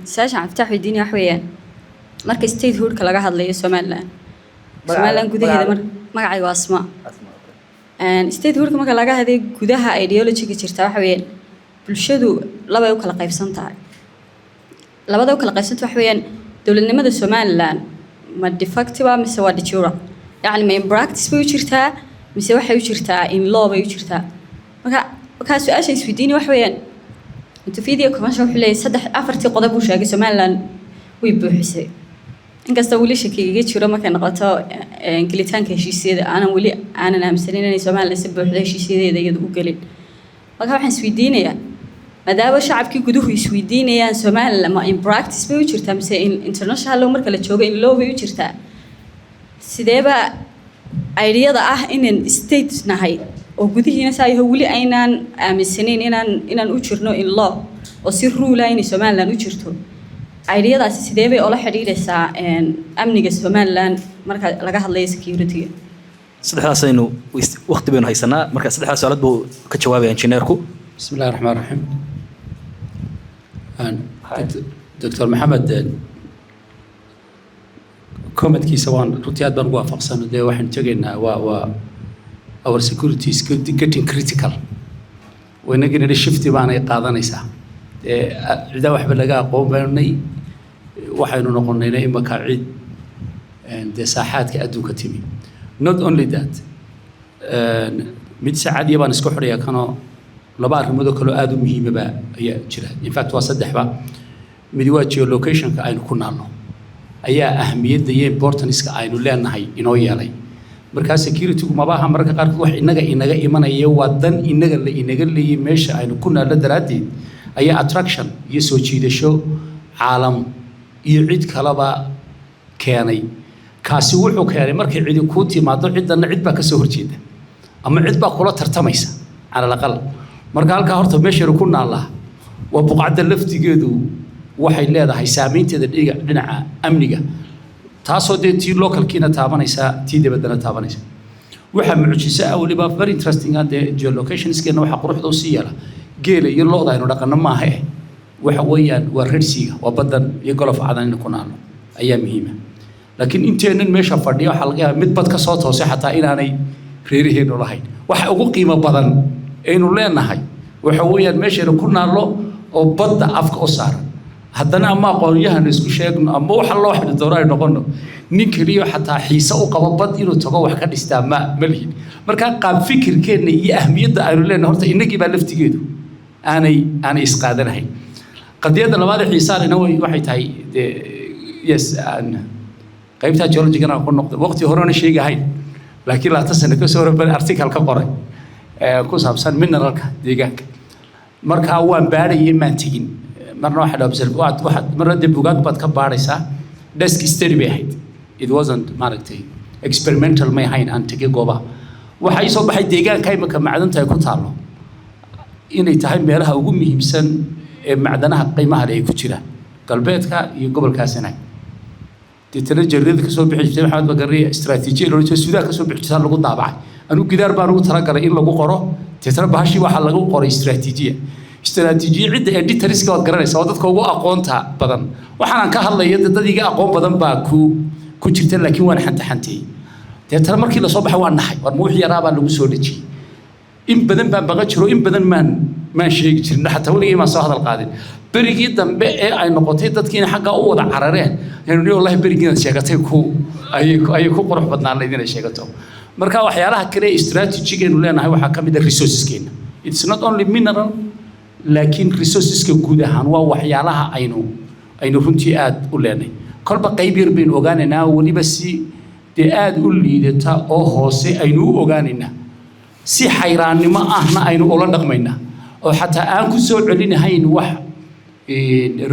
ساشا أفتح الدنيا حويا مركز ستيت هود كلا جهاد لي Somaliland جودة هذا مرجع واسماء ستيت هود كلا جهاد جودها ideology كتير حويا بالشدو لبا يوكل قيف سنتار لبا ده يوكل قيف سنتار حويا دول النمط Somaliland ما ديفاكتوا مسوا ديشورا يعني ما براكتس بيوشرتها mise waxay u jirtaa in law bay u jirtaa marka su'aasha isweydiini wax weeyaan inta fiidiyo convention wuxuu leeyahay 3-4 qodob uu sheegay Somaliland way buuxisay inkasta wali shakiga jiro markay noqoto gelitaanka heshiisyada aanan aaminsanin inay Somaliland si buuxda heshiisyadeeda iyadu u gelin marka waxaan isweydiinayaa maadaama shacabkii guduhu isweydiinayaan Somaliland ma in practice bay u jirtaa mise in international law marka la joogo in law bay u jirtaa sideeba ideada in state nahay oo gudihiina saayo wali aynaan aaminsanin inaan u jirno in law oo si rule ay Somaliland u jirto ideadaasi sidee bay ula xiriiraysaa amniga Somaliland marka laga hadlayo security saddexdaas aynu waqti baynu haysanaa marka saddexdaas su'aalood buu ka jawaabay injineerku bismillaahir rahmaanir rahiim دكتور محمد كومنتkiisa waan runtii aad baan ugu waafaqsanahay de waxaan tagaynaa waa our security is getting critical waynaga shift baanay qaadanaysaa cida waxba laga aqoon baanay waxaynu noqonaynaa imaka cid de saaxaadka adduunka timi not only that mid saacad yabaan isku xiriya kano laba arrimood kale aad u muhiim ah ayaa jira in fact waa saddexba mid waa geolocation-ka aynu ku naalno ayaa ahmiyadda iyo importance-ka aynu leenahay inoo yeelay marka security-gu mabaha marka qaarkood wax inaga imanaya waa dan inaga leeyahay meesha aynu ku naalno daraadeed ayaa attraction iyo soo jiidasho caalam iyo cid kalaba keenay kaasi wuxuu keenay markay cid ku timaado cidana cid baa ka soo horjeeda ama cid baa kula tartamaysa ala laqal marka halka horta meesha ku naala waa buqacda laftigeedu waxay leedahay saameynteeda dhinaca amniga taasoo tii localkiina taabanaysa tii dibadana taabanaysa waxa mucjisa waliba very interesting ade geolocations keena waxa quruxda u siiyala geela iyo looda aynu dhaqano ma aha waxa weeyaan waa redsiga waa badan iyo golof cadan ku naalo ayaa muhiim ah laakiin inteenan meesha fadhiyo waxa laga yaabaa mid bad ka soo toosay xataa inaanay reeriheenu lahayn waxa ugu qiimo badan aynu leenahay waxa weeyaan meesha ku naalo oo badda afka u saaran haddana ama aqoonyahan isku sheegno ama waxa loo xidhi doono ay noqono nin kaliya xataa xiisa u qabo bad inuu tago wax ka dhistaa ma lihin marka qaab fikirkeena iyo ahmiyadda aynu leenahay horta inagii baa laftigeedu aanay isqaadanahayn qadiyadda labaad ee xiisaanina waxay tahay yes qaybta geologigana ku noqday waqti horena sheegahayn laakiin 20 sano ka soo horreeyay article ka qoray ku saabsan mineralka deegaanka marka waan baarayay maan tigin marna waxa la observe waxa marna dib ugaad bad ka baaraysaa desk study bay ahayd it wasn't maaragtay experimental may ahayn aan tagi gooba waxa ay soo baxay deegaanka imika macdanta ay ku taalo inay tahay meelaha ugu muhiimsan ee macdanaha qiimaha leh ay ku jiraan galbeedka iyo gobolkaasina تتنا جريدة كسب بحجة محمد بقرية استراتيجية لو تسويدا كسب بحجة لقو طابع أنا قدر بانو ترى قال إن لقو قرا تتنا بهالشيء واحد لقو قرا استراتيجية عدة عدة تريسك وقرنا سوادت كوجو أقوانتها بدن وحنا كهلا يد تديك أقوان بدن باكو كوتشتن لكن وانا حنتي تتنا مركي لصبح وانا حي ورموحي رابع لو سولتشي إن بدن بقتشرو إن بدن ما شيء جرنا حتى ولي ما صار هذا القادم بريجي دمبه أي نقطة تدكين حاجة أول عررين يعني والله بريجي نشيكته كو أي كو قرح بدنا الله يدينا شيكته مركا وحيالها كره استراتيجية نقولنا هاي وحكم ده resources كين it's not only mineral لكن resources كجودة هنوا وحيالها أينو فنتيات قلنا كل بقى يبير بين أوجاننا ولي بس تأد قولي ده أو هوسي أينو أوجاننا سي حيران ما إحنا أينو أولاد نقمينا أو حتى أنكو سول علينا هاي نوح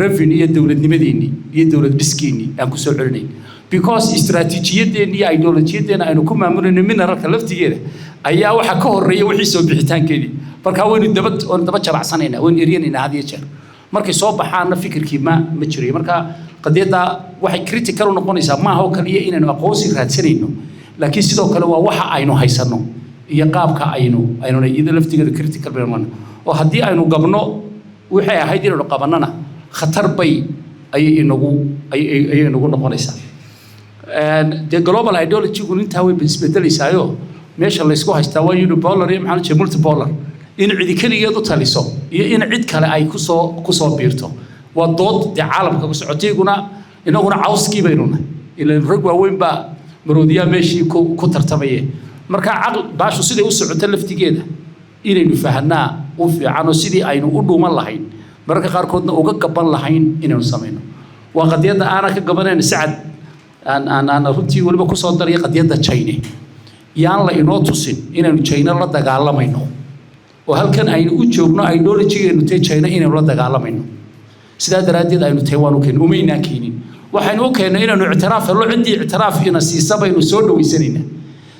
revenue الدولة نمديني الدولة بسكيني أنكو سول علينا because استراتيجية دي ideology دي أنا كم عمرنا من رك لفتي كده أيها وحكوا الرئي وحيسوا بحتان كده بركاوين الدبت شرع سنين وين يرينا هذه الشر مركز صوب حنا فكر كيما مشري مركا قضية واحد critical ونقول ما هو كليه إنه أقوسي راد سنينه لكن سيدو كلوا واحد عينه هيسنو يقابك عينه إذا لفتي كده critical بيرمان وهدي عينه قبنا وحيا هيدي لو قبنانا خطر بي أي إنه نقول the global ideology يقول أنت هو بالنسبة لي سايو ماشي الله يسقوها استوى يونيبولر يمحل شيء مولتيبولر إن عيد كل يدو تليسو إن عيد كلا أي كسو بيرتو والضد دي عالم كسعودي يقولنا إنه هنا عاوز كي بيننا إلى الرجوة وين بقى مروديا ماشي كتر تبيه مركا عقل باشو سيدي وسعود تلفتي كده إلى نفهمنا وفي عنو سيدي أينو قدو ما لهين مركا قاركودنا وقا قبل لهين إنه نسمينه وقد يدا أنا كقبلنا نساعد أنا رنتي ولما كسر دري قد يدا تشيني يان لا إنه تصين إنه تشينا لا تقال ما إنه وهل كان أينو وجوبنا أيدولوجي إنه تشينا إنه لا تقال ما إنه سيدا درادي أينو تيوانو كين ومينا كينين وحنو كين إنه اعتراف الله عندي اعتراف إنه سيسبا إنه سود ويسنينه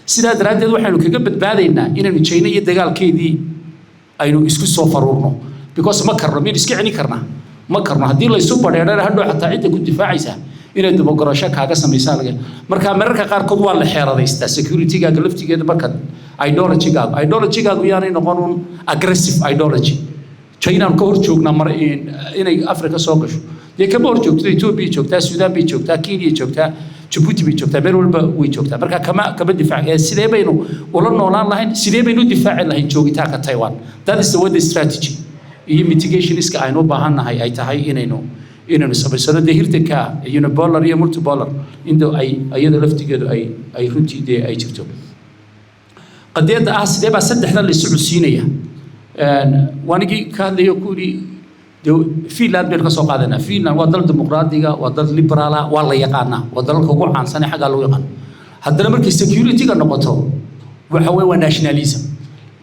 سيدا درادي وحنو كجبت بعدين إنه تشينا يدقال كيدي أينو إسكو سوفرورنو because ما كرنا مين إسكعني كرنا ما كرنا هدي الله يسوبر يعني هذا حتى عدة كنت دفاعيسه إنه ديمقراطية كهذا سميسان لكن مركا قاركود والله حيرة ديستا security كا قلفتي كده بكت ideology كا يعني نقولون aggressive ideology China كور شوكنا مرين إنه أفريقيا سوقش يكبر شوكتا إثيوبيا شوكتا السودان بيشوكتا كينيا شوكتا جيبوتي بيشوكتا بيرول بيشوكتا مركا كما دفاع سيدي بينو ولا نولان لهين سيدي بينو دفاع لهين شوكتا كتايوان that is the way the strategy إيه mitigation إسكا أينو بهانا هاي تهاي إنه نسبة سنة دهيرت كا يونيبولر يا مولتيبولر إنه أي لفتي كده أي رنتي ده أي شفتو قضية ده بس ده اللي السعودية وانجي كان ده يقولي في لاد بيركسو قادنا في وضل ديمقراطية وضل ليبرالا والله يقانا وضل كوكو عن سنة حاجة لو يقان هذا نمرك security كنا نقطه وحوي وناشناليزم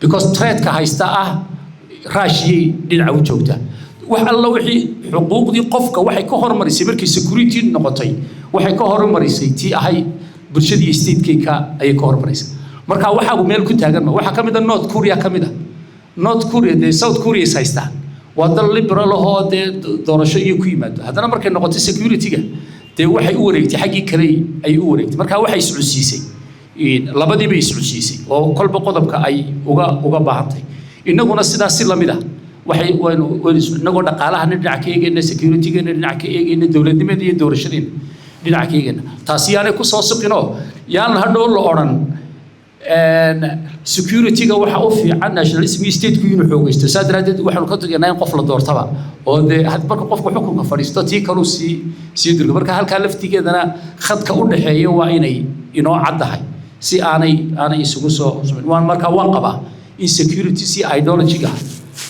because threat كهايستا راشي للعود جوده وحلا وحي حقوق دي قفك وحي كهر مريسي مركي security نقطي وحي كهر مريسي تي هاي برشدي state كيكا أي كهر مريسي مركا وحا وميل كنت هاجرنا وحا كمدا نورث كوريا كمدا نورث كوريا دي ساوث كوريا سايستان وهذا الليبرال هو دي دورشة يكويمات هذا نمرك النقطة security دي وحي أوريكتي حقي كلي أي أوريكتي مركا وحي سعوديسي labadiiba iscushiisay oo kolba qodobka ay uga baahantay innaguna sidaas si lamid ah waxay inagoo dhaqaalahana dhinaca ka eegayna securitygeena dhinaca ka eegayna dowladnimada iyo doorashadeena dhinaca ka eegayna taasi yaanay ku soo suqinoo yaan hadhow la odhan securityga waxa u fiican nationalism state-ku inuu xoogaysto saa daraadeed waxaanu ka tegaynaa in qof la doortaba oo dee marka qofku xukunka fadhiisto tii kaluu sii durga marka halkaa laftigeedana khadka u dhexeeya waa inay inoo caddahay si aanay isugu soo waan markaa waan qabaa in security si ideology-ga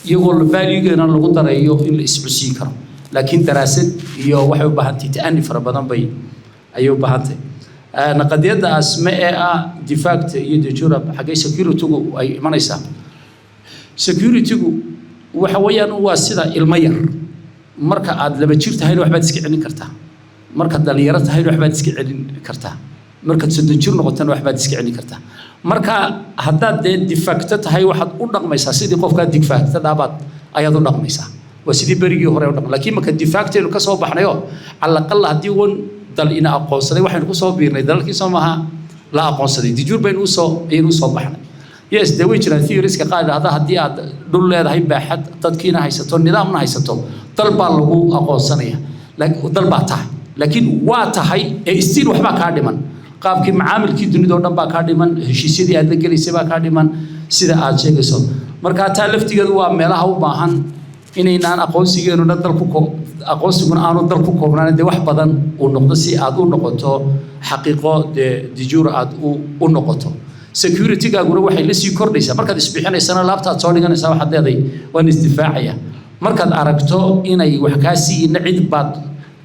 iyagoo value-geena lagu dareeyo in la iscusii karo laakiin daraasad iyo waxay u baahan tahay ta'ani fara badan ayay u baahan tahay qadiyadaas ma ee de facto iyo de jure xaggay security-gu ay imanaysaa security-gu waxa weeyaan waa sida ilmo yar marka aad laba jir tahayna waxbaad iska celin kartaa marka dhalinyaro tahayna waxbaad iska celin kartaa markaad 30 jir noqotana waxbaad iska celin kartaa marka haddaad dee de facto tahay waxaad u dhaqmaysaa sidii qofkaa de facto dhaabaad ayaad u dhaqmaysaa waa sidii berigii hore u dhaqmay laakiin marka de facto aynu ka soo baxnayo calaqal haddii wan dal ina aqoonsaday waxaynu ku soo biirnay dalalkii Soomaha la aqoonsaday dijur baynu soo baxnay yes de way jiraan theories-ka qaar haddii aad dhul leedahay baaxad dadkiina haysato nidaamna haysato dal baa lagu aqoonsanaya laakiin dal baa tahay laakiin waa tahay ee still waxba ka dhiman qaabkii macaamilkii dunida oo dhan baa ka dhiman heshiisyadii aad la gelaysay baa ka dhiman sida aad sheegayso marka taa laftigeedu waa meelaha u baahan inaynaan aqoonsigeennuna aqoonsiguna aanu dal ku koobnaan dee wax badan uu noqdo si aad u noqoto xaqiiqo dee dijur aad u noqoto security-gaaguna waxay la sii kordhaysaa markaad isbixinaysana laabtaad soo dhiganaysaa waxaad leedahay waan isdifaacaya markaad aragto inay wax kaa siiina cid baad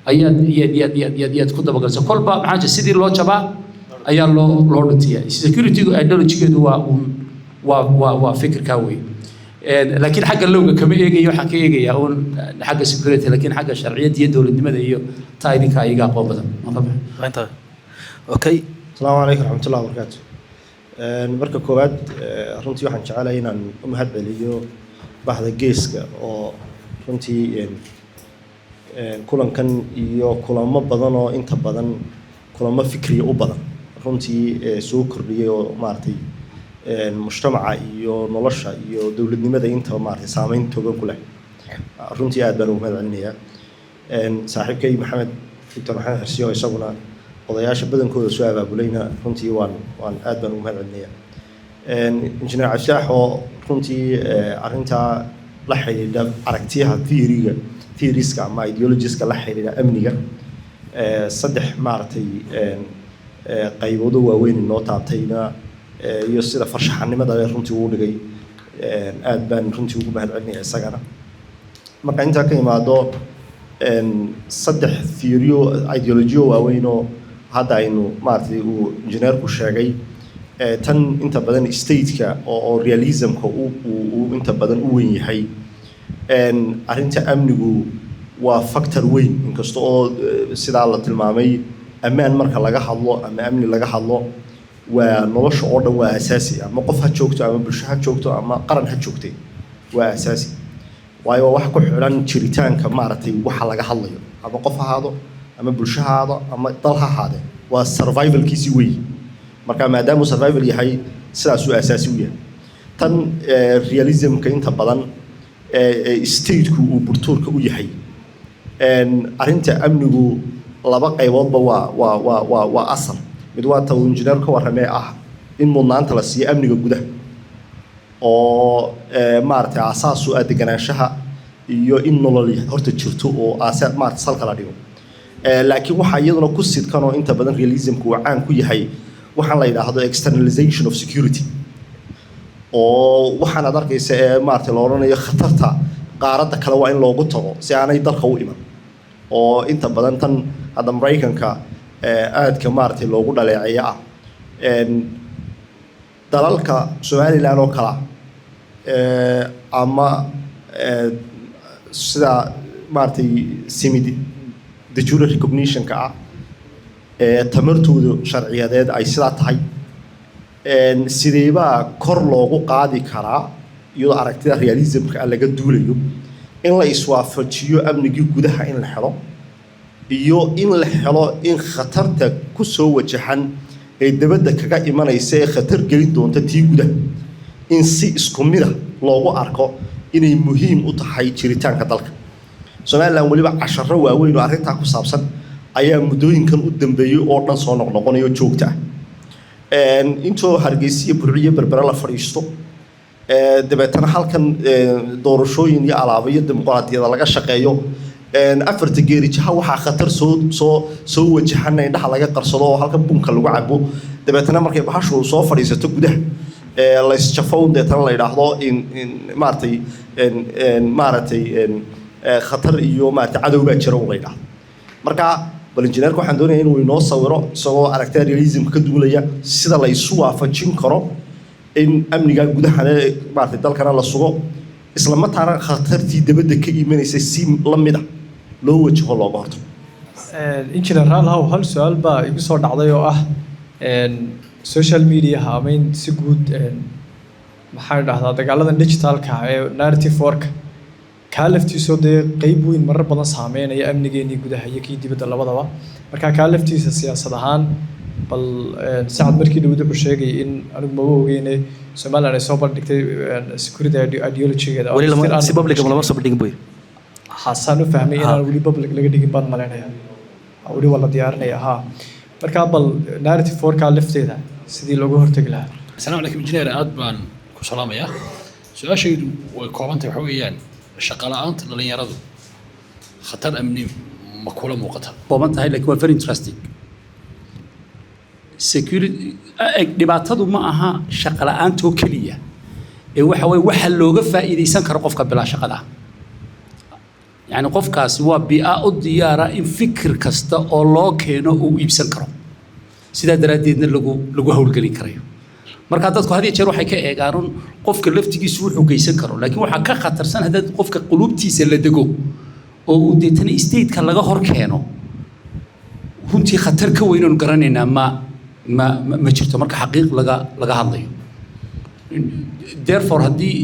ayaad ku dabagalsa kolba maxaa jira sidii loo jabaa ayaa loo dhuntiyaa security-gu ideology-geedu waa fikirkaa weeye laakiin xagga lowga kama eegayo waxaan ka eegayaa uun xagga security laakiin xagga sharciyadda iyo dowladnimada iyo taa idinka iga aqoon badan okay asalaamu calaykum raxmatullahi wabarakaatu marka koowaad runtii waxaan jecelahay inaan u mahad celiyo bahda geeska oo runtii kulankan iyo kulamo badan oo inta badan kulamo fikriya u badan runtii soo kordhiyay oo maaragtay mujtamaca iyo nolosha iyo dowladnimada intaba maaragtay saameyn togan ku leh runtii aad baan ugu mahad celinayaa saaxiibkay Dr. Maxamed Xirsiyo isaguna odayaasha badankooda soo abaabulayna runtii waan aad baan ugu mahad celinayaa injineer Cabdishaax oo runtii arrintaa la xiriirta aragtiyaha theories-ka ama ideologies-ka la xiriira amniga saddex maaragtay qayboodo waaweyn inoo taabtayna iyo sida farshaxanimada runtii uu dhigay aad baan runtii ugu mahad celinayaa isagana marka intaa ka imaado saddex ideology waaweyn oo hadda aynu maaragtay uu injineerku sheegay tan inta badan state-ka oo realism-ka uu inta badan u weyn yahay arrinta amnigu waa factor weyn inkasta oo sidaa la tilmaamay ammaan marka laga hadlo ama amni laga hadlo waa nolosha oo dhan waa asaasi ama qof ha joogto ama bulsho ha joogto ama qaran ha joogtay waa asaasi waayo wax ku xiran jiritaanka maaragtay waxa laga hadlayo ama qof ha ahaado ama bulsho ha ahaado ama dal ha ahaade waa survival-kiisii wey marka maadaamuu survival yahay sidaasuu asaasi u yahay tan realism-ka inta badan state-ku uu burtuurka u yahay arrinta amnigu laba qayboodba waa asal mid waa ta uu injineer ka warramee ah in mudnaanta la siiyo amniga gudaha oo maaragtay aasaas u ah deganaanshaha iyo in nolol horta jirto oo maaragtay salka la dhigo laakiin waxaa iyaduna ku sidkan oo inta badan realism-ku uu caan ku yahay waxaan la yidhaahdo externalization of security oo waxaan aad arkaysa maaragtay la odhanayo khatarta qaaradda kale waa in loogu tago si aanay dalka u iman oo inta badan tan hadda Mareykanka aadka maaragtay loogu dhaleeceeyo ah dalalka Somaliland oo kala ama sida maaragtay de jure recognition-ka ah tamartooda sharciyadeed ay sidaa tahay sideebaa kor loogu qaadi karaa iyadoo aragtida realism-ka laga duulayo in la iswaafajiyo amnigii gudaha in la helo iyo in la helo in khatarta ku soo wajahan ee dabadda kaga imanaysa ee khatar gelin doonta tii gudaha in si isku mid ah loogu arko inay muhiim u tahay jiritaanka dalka Somaliland waliba casharro waaweyn oo arrintaa ku saabsan ayaa muddooyinkan u dambeeyay oo dhan soo noqnoqonayo joogta intoo Hargeysa Burciyo Berbera la fadhiisto dabeetana halkan doorashooyin iyo alaabayo dimuqraadiyada laga shaqeeyo afarta geerijaha waxaa khatar soo wajahana indhaha laga qarsado oo halkan bunka lagu cabo dabeetana markay bahashu soo fadhiisato gudaha la isjafoon deetana la yiraahdo in maartay khatar iyo maartay cadow baa jira oo la yiraahdo marka bal injineerku waxaan doonayaa inuu inoo sawiro isagoo aragtida realism ka duulaya sida la isu waafajin karo in amniga gudaha maartay dalkana la sugo isla markaana khatartii dabadda ka imanaysa si la mid ah loo wajaho looga horto engineer hal su'aal baa igu soo dhacday oo ah social media haamayn si guud maxaa dhahdaa dagaaladan digitalka ee narrative work ka laftiisoo dee qayb weyn marar badan saameynaya amnigeennii gudaha iyo kii dibadda labadaba marka ka laftiisa siyaasad ahaan bal sacad markii dhawada wuxuu sheegay in anigu ma ogeyn Somaliland ay soo bandhigtay security ideology-geeda si public lama soo bandhigin buu xasan u fahmay inaan wali public laga dhigin baan maleynayaa wali wala diyaarinaya marka bal narrative worka lafteeda sidii looga hortagi lahaa السلام عليكم انجينير aad baan ku salaamayaa su'aashaydu way koobantay waxa weeyaan shaqo la'aanta dhalinyaradu khatar amni ma kula muuqata koobantahay laakiin waa very interesting security dhibaatadu ma aha shaqo la'aanta oo kaliya ee waxa looga faa'iideysan karo qofka bilaa shaqada يعني qofkaasi waa bi'a u diyaara in fikir kasta oo loo keeno uu iibsan karo sida daraadeedna lagu hawlgelin karayo marka dadku hadii jeer waxay ka eegaan qofka laftigiisu wuxuu geysan karo laakiin waxa ka khatarsan haddii qofka qulubtiisa la dego oo uu deetana state-ka laga hor keeno runtii khatar ka weyn oo garanayna ma jirto marka xaqiiq laga hadlayo therefore hadii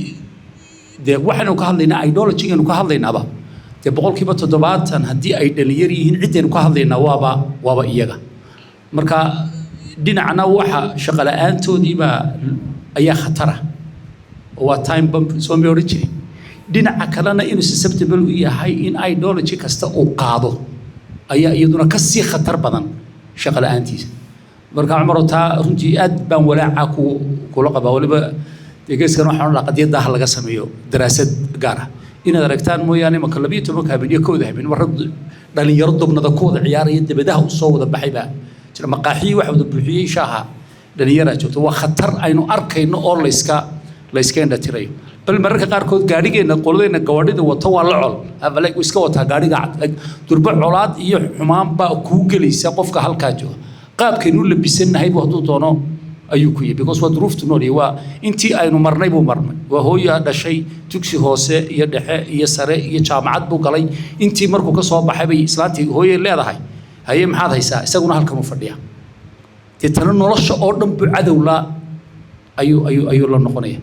waxaanu ka hadlaynaa ideology-gaanu ka hadlaynaaba boqolkiiba 70 haddii ay dhalinyar yihiin ciideen ku hadlaynaa waaba iyaga marka dhinacna waxa shaqo la'aantoodiiba ayaa khatara waa time bomb soo meerijay dhinaca kalena inuu susceptible u yahay in ideology kasta uu qaado ayaa iyaduna ka sii khatar badan shaqo la'aantiisa marka Umar taa runtii aad baan walaaca kula qabaa waliba deegayskan waxaan la qadiyada laga sameeyo daraasad gaar ah inaad aragtaan mooyaane marka 12 habeen iyo kooda habeen war dhalinyaro dubnada kooda ciyaaraya dibadaha u soo wada baxay baa jira maqaaxii wax wada buuxiyay shaaha dhalinyaro joogto waa khatar aynu arkayno oo la iska indhatirayo bal mararka qaar kood gaarigeena qoladayna gawadhida wato waa la col abalay iska wata gaariga cad durba colaad iyo xumaan baa ku gelaysa qofka halka jooga qaabkeenu labisanahay buu haduu doono ayuu ku yahay because waa duruuftu nool waa intii aynu marnay buu marnay waa hooyo dhashay dugsi hoose iyo dhexe iyo sare iyo jaamacad buu galay intii markuu ka soo baxay bay islaantii hooyo leedahay haye maxaad haysaa isaguna halkan u fadhiya tan nolosha oo dhan buu cadawla ayuu la noqonaya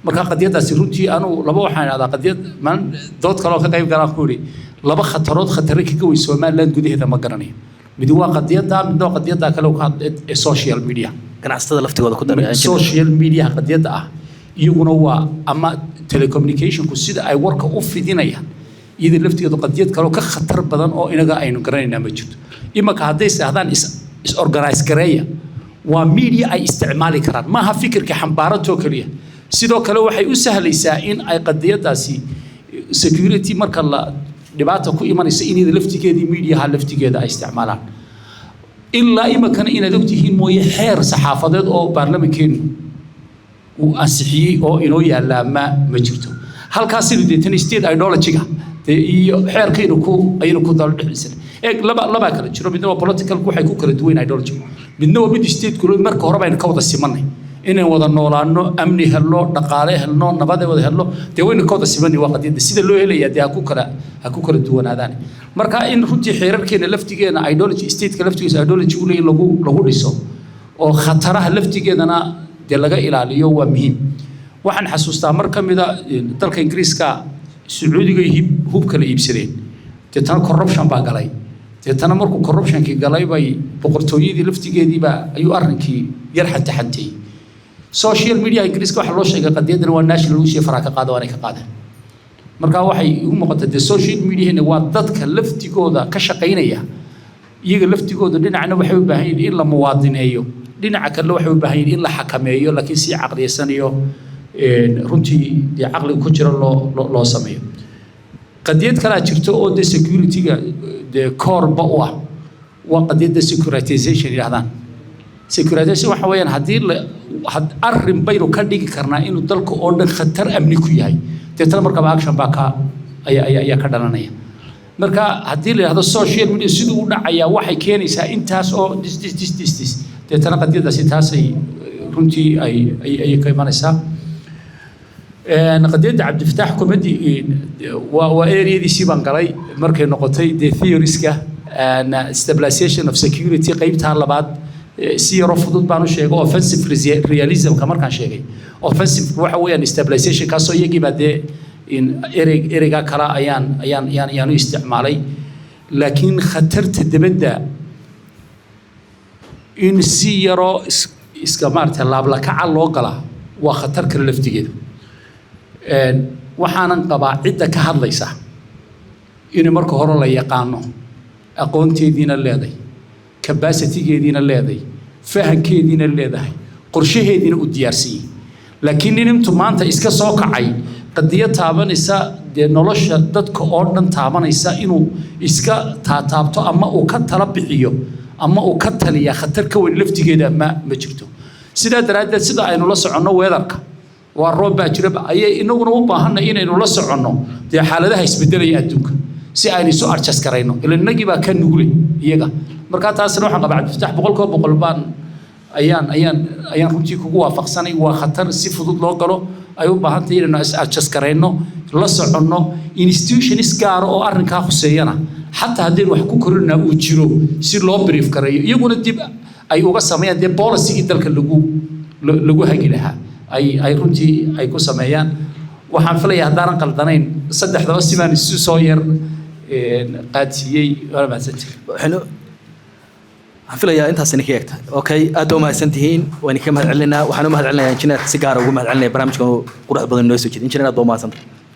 marka qadiyadaasi runtii anu laba waxaan aadaa qadiyad man dood kale oo ka qayb galaan ku yiri laba khatarood khatare kaga way Soomaaliland gudaheeda ma garanayo mid waa qadiyada kale oo ka social media ganacsatada laftigooda ku daray social media qadiyada ah iyaguna waa ama telecommunication ku sida ay warka u fidinayaan iyada laftigeedu qadiyad kale oo ka khatar badan oo inaga aynu garanayna ma jirto imaka haday saahdaan is organize gareeya waa media ay isticmaali karaan ma aha fikirka xambaarato kaliya sidoo kale waxay u sahlaysaa in ay qadiyadaasi security marka la dhibaato ku imanaysa in laftigeedii media laftigeeda ay isticmaalaan إلا إما كان إن دكتي موي حير صحافة أو برلمانكين وأنسحي أو إنه يلا ما جرتو هل كاسر دي تنستيد ideology حير كينو دار الإنسان لبا كلا شرو بدنا political كو حيكون كلا دوين ideology بدنا بدي ستيد كل مرة كهرباء إن كوضع السمنة إنه وضع نولانو أمني هلو نقاله هلو نبض وضع هلو دوين كوضع السمنة وقت السيد اللي هي يدي هكو كلا دوين هذاني marka in runtii xeerarkeena laftigeena ideology state-ka laftigiisa ideology u leeyahay lagu dhiso oo khataraha laftigeedana laga ilaaliyo waa muhiim waxaan xasuustaa mar kamida dalka Ingiriiska Sacuudiga hubka la iibsadeen tan corruption baa galay deetana markuu corruptionkii galay bay boqortooyadii laftigeediiba ayuu arrinkii yar xantaxantay social media ingiriiska waxa loo sheegay qadiyadana waa national issue faraka qaado waanay ka qaadeen marka waxay ugu muuqatay social media waa dadka laftigooda ka shaqeynaya iyaga laftigooda dhinacna waxay u baahan yihiin in la muwaadineeyo dhinaca kale waxay u baahan yihiin in la xakameeyo laakiin si caqliyeysan iyo runtii dee caqliga ku jira loo sameeyo qadiyad kale jirto oo de security-ga de korba u ah waa qadiyadda securitization yidhahdaan securitization waxa weeyaan haddii arrin baynu ka dhigi karnaa inuu dalka oo dhan khatar amni ku yahay deetana markaba action baa ka ayaa ka dhalanaya marka haddii la yidhahdo social media siduu u dhacayaa waxay keenaysaa intaas oo dis deetana qadiyaddaasi taasay runtii ayay ka imanaysaa qadiyadda cabdifataax kumadi waa areadiisii baan galay markay noqotay dee theorieska stabilization of security qaybtaa labaad si yaro fudud baan u sheegay offensive realismka markaan sheegay offensive waxa weeyaan stabilization kaasoo iyagii baa dee ereyga kale ayaan u isticmaalay laakiin khatarta dibadda in si yaro iska maaragtay laablakaca loo galaa waa khatar kale laftigeedu waxaanan qabaa cidda ka hadlaysa in marka hore la yaqaano aqoonteediina leedahay capacity-geediina leedahay fahankeediina leedahay qorshaheediina u diyaarsan laakiin nintu maanta iska soo kacay qadiyad taabanaysa dee nolosha dadka oo dhan taabanaysa inuu iska taataabto ama uu ka tala bixiyo ama uu ka taliya khatar ka weyn laftigeeda ma jirto sidaa daraaddeed sida aynu la soconno weedarka waa roob baa jira ayay inaguna u baahanay inaynu la soconno dee xaaladaha isbedelaya adduunka si aynu isu adjust garayno ila inagii baa ka nugule iyaga marka taasina waxaan qabaa cabdifataax boqolkiiba boqol baan ayaan runtii kugu waafaqsanay waa khatar si fudud loo galo ay u baahan tahay inaynu adjust garayno la soconno institutions gaar oo arrinkaa khuseeyana xataa haddaynu wax ku korinaa uu jiro si loo brief gareeyo iyaguna dib ay uga sameeyaan dee policy-gii dalka lagu hagi lahaa ay runtii ay ku sameeyaan waxaan filayaa haddaanan qaldanayn saddexdaba si baan isu soo yar qaadsiiyey waa mahadsantihiin waxaan filayaa intaas idinka eegtahay okay aad u mahadsantihiin waan idinka mahad celinaa waxaan u mahad celinayaa injineer si gaara ugu mahad celinaya barnaamijkan quruxda badan noo soo jeeda injineer aad u mahadsantahay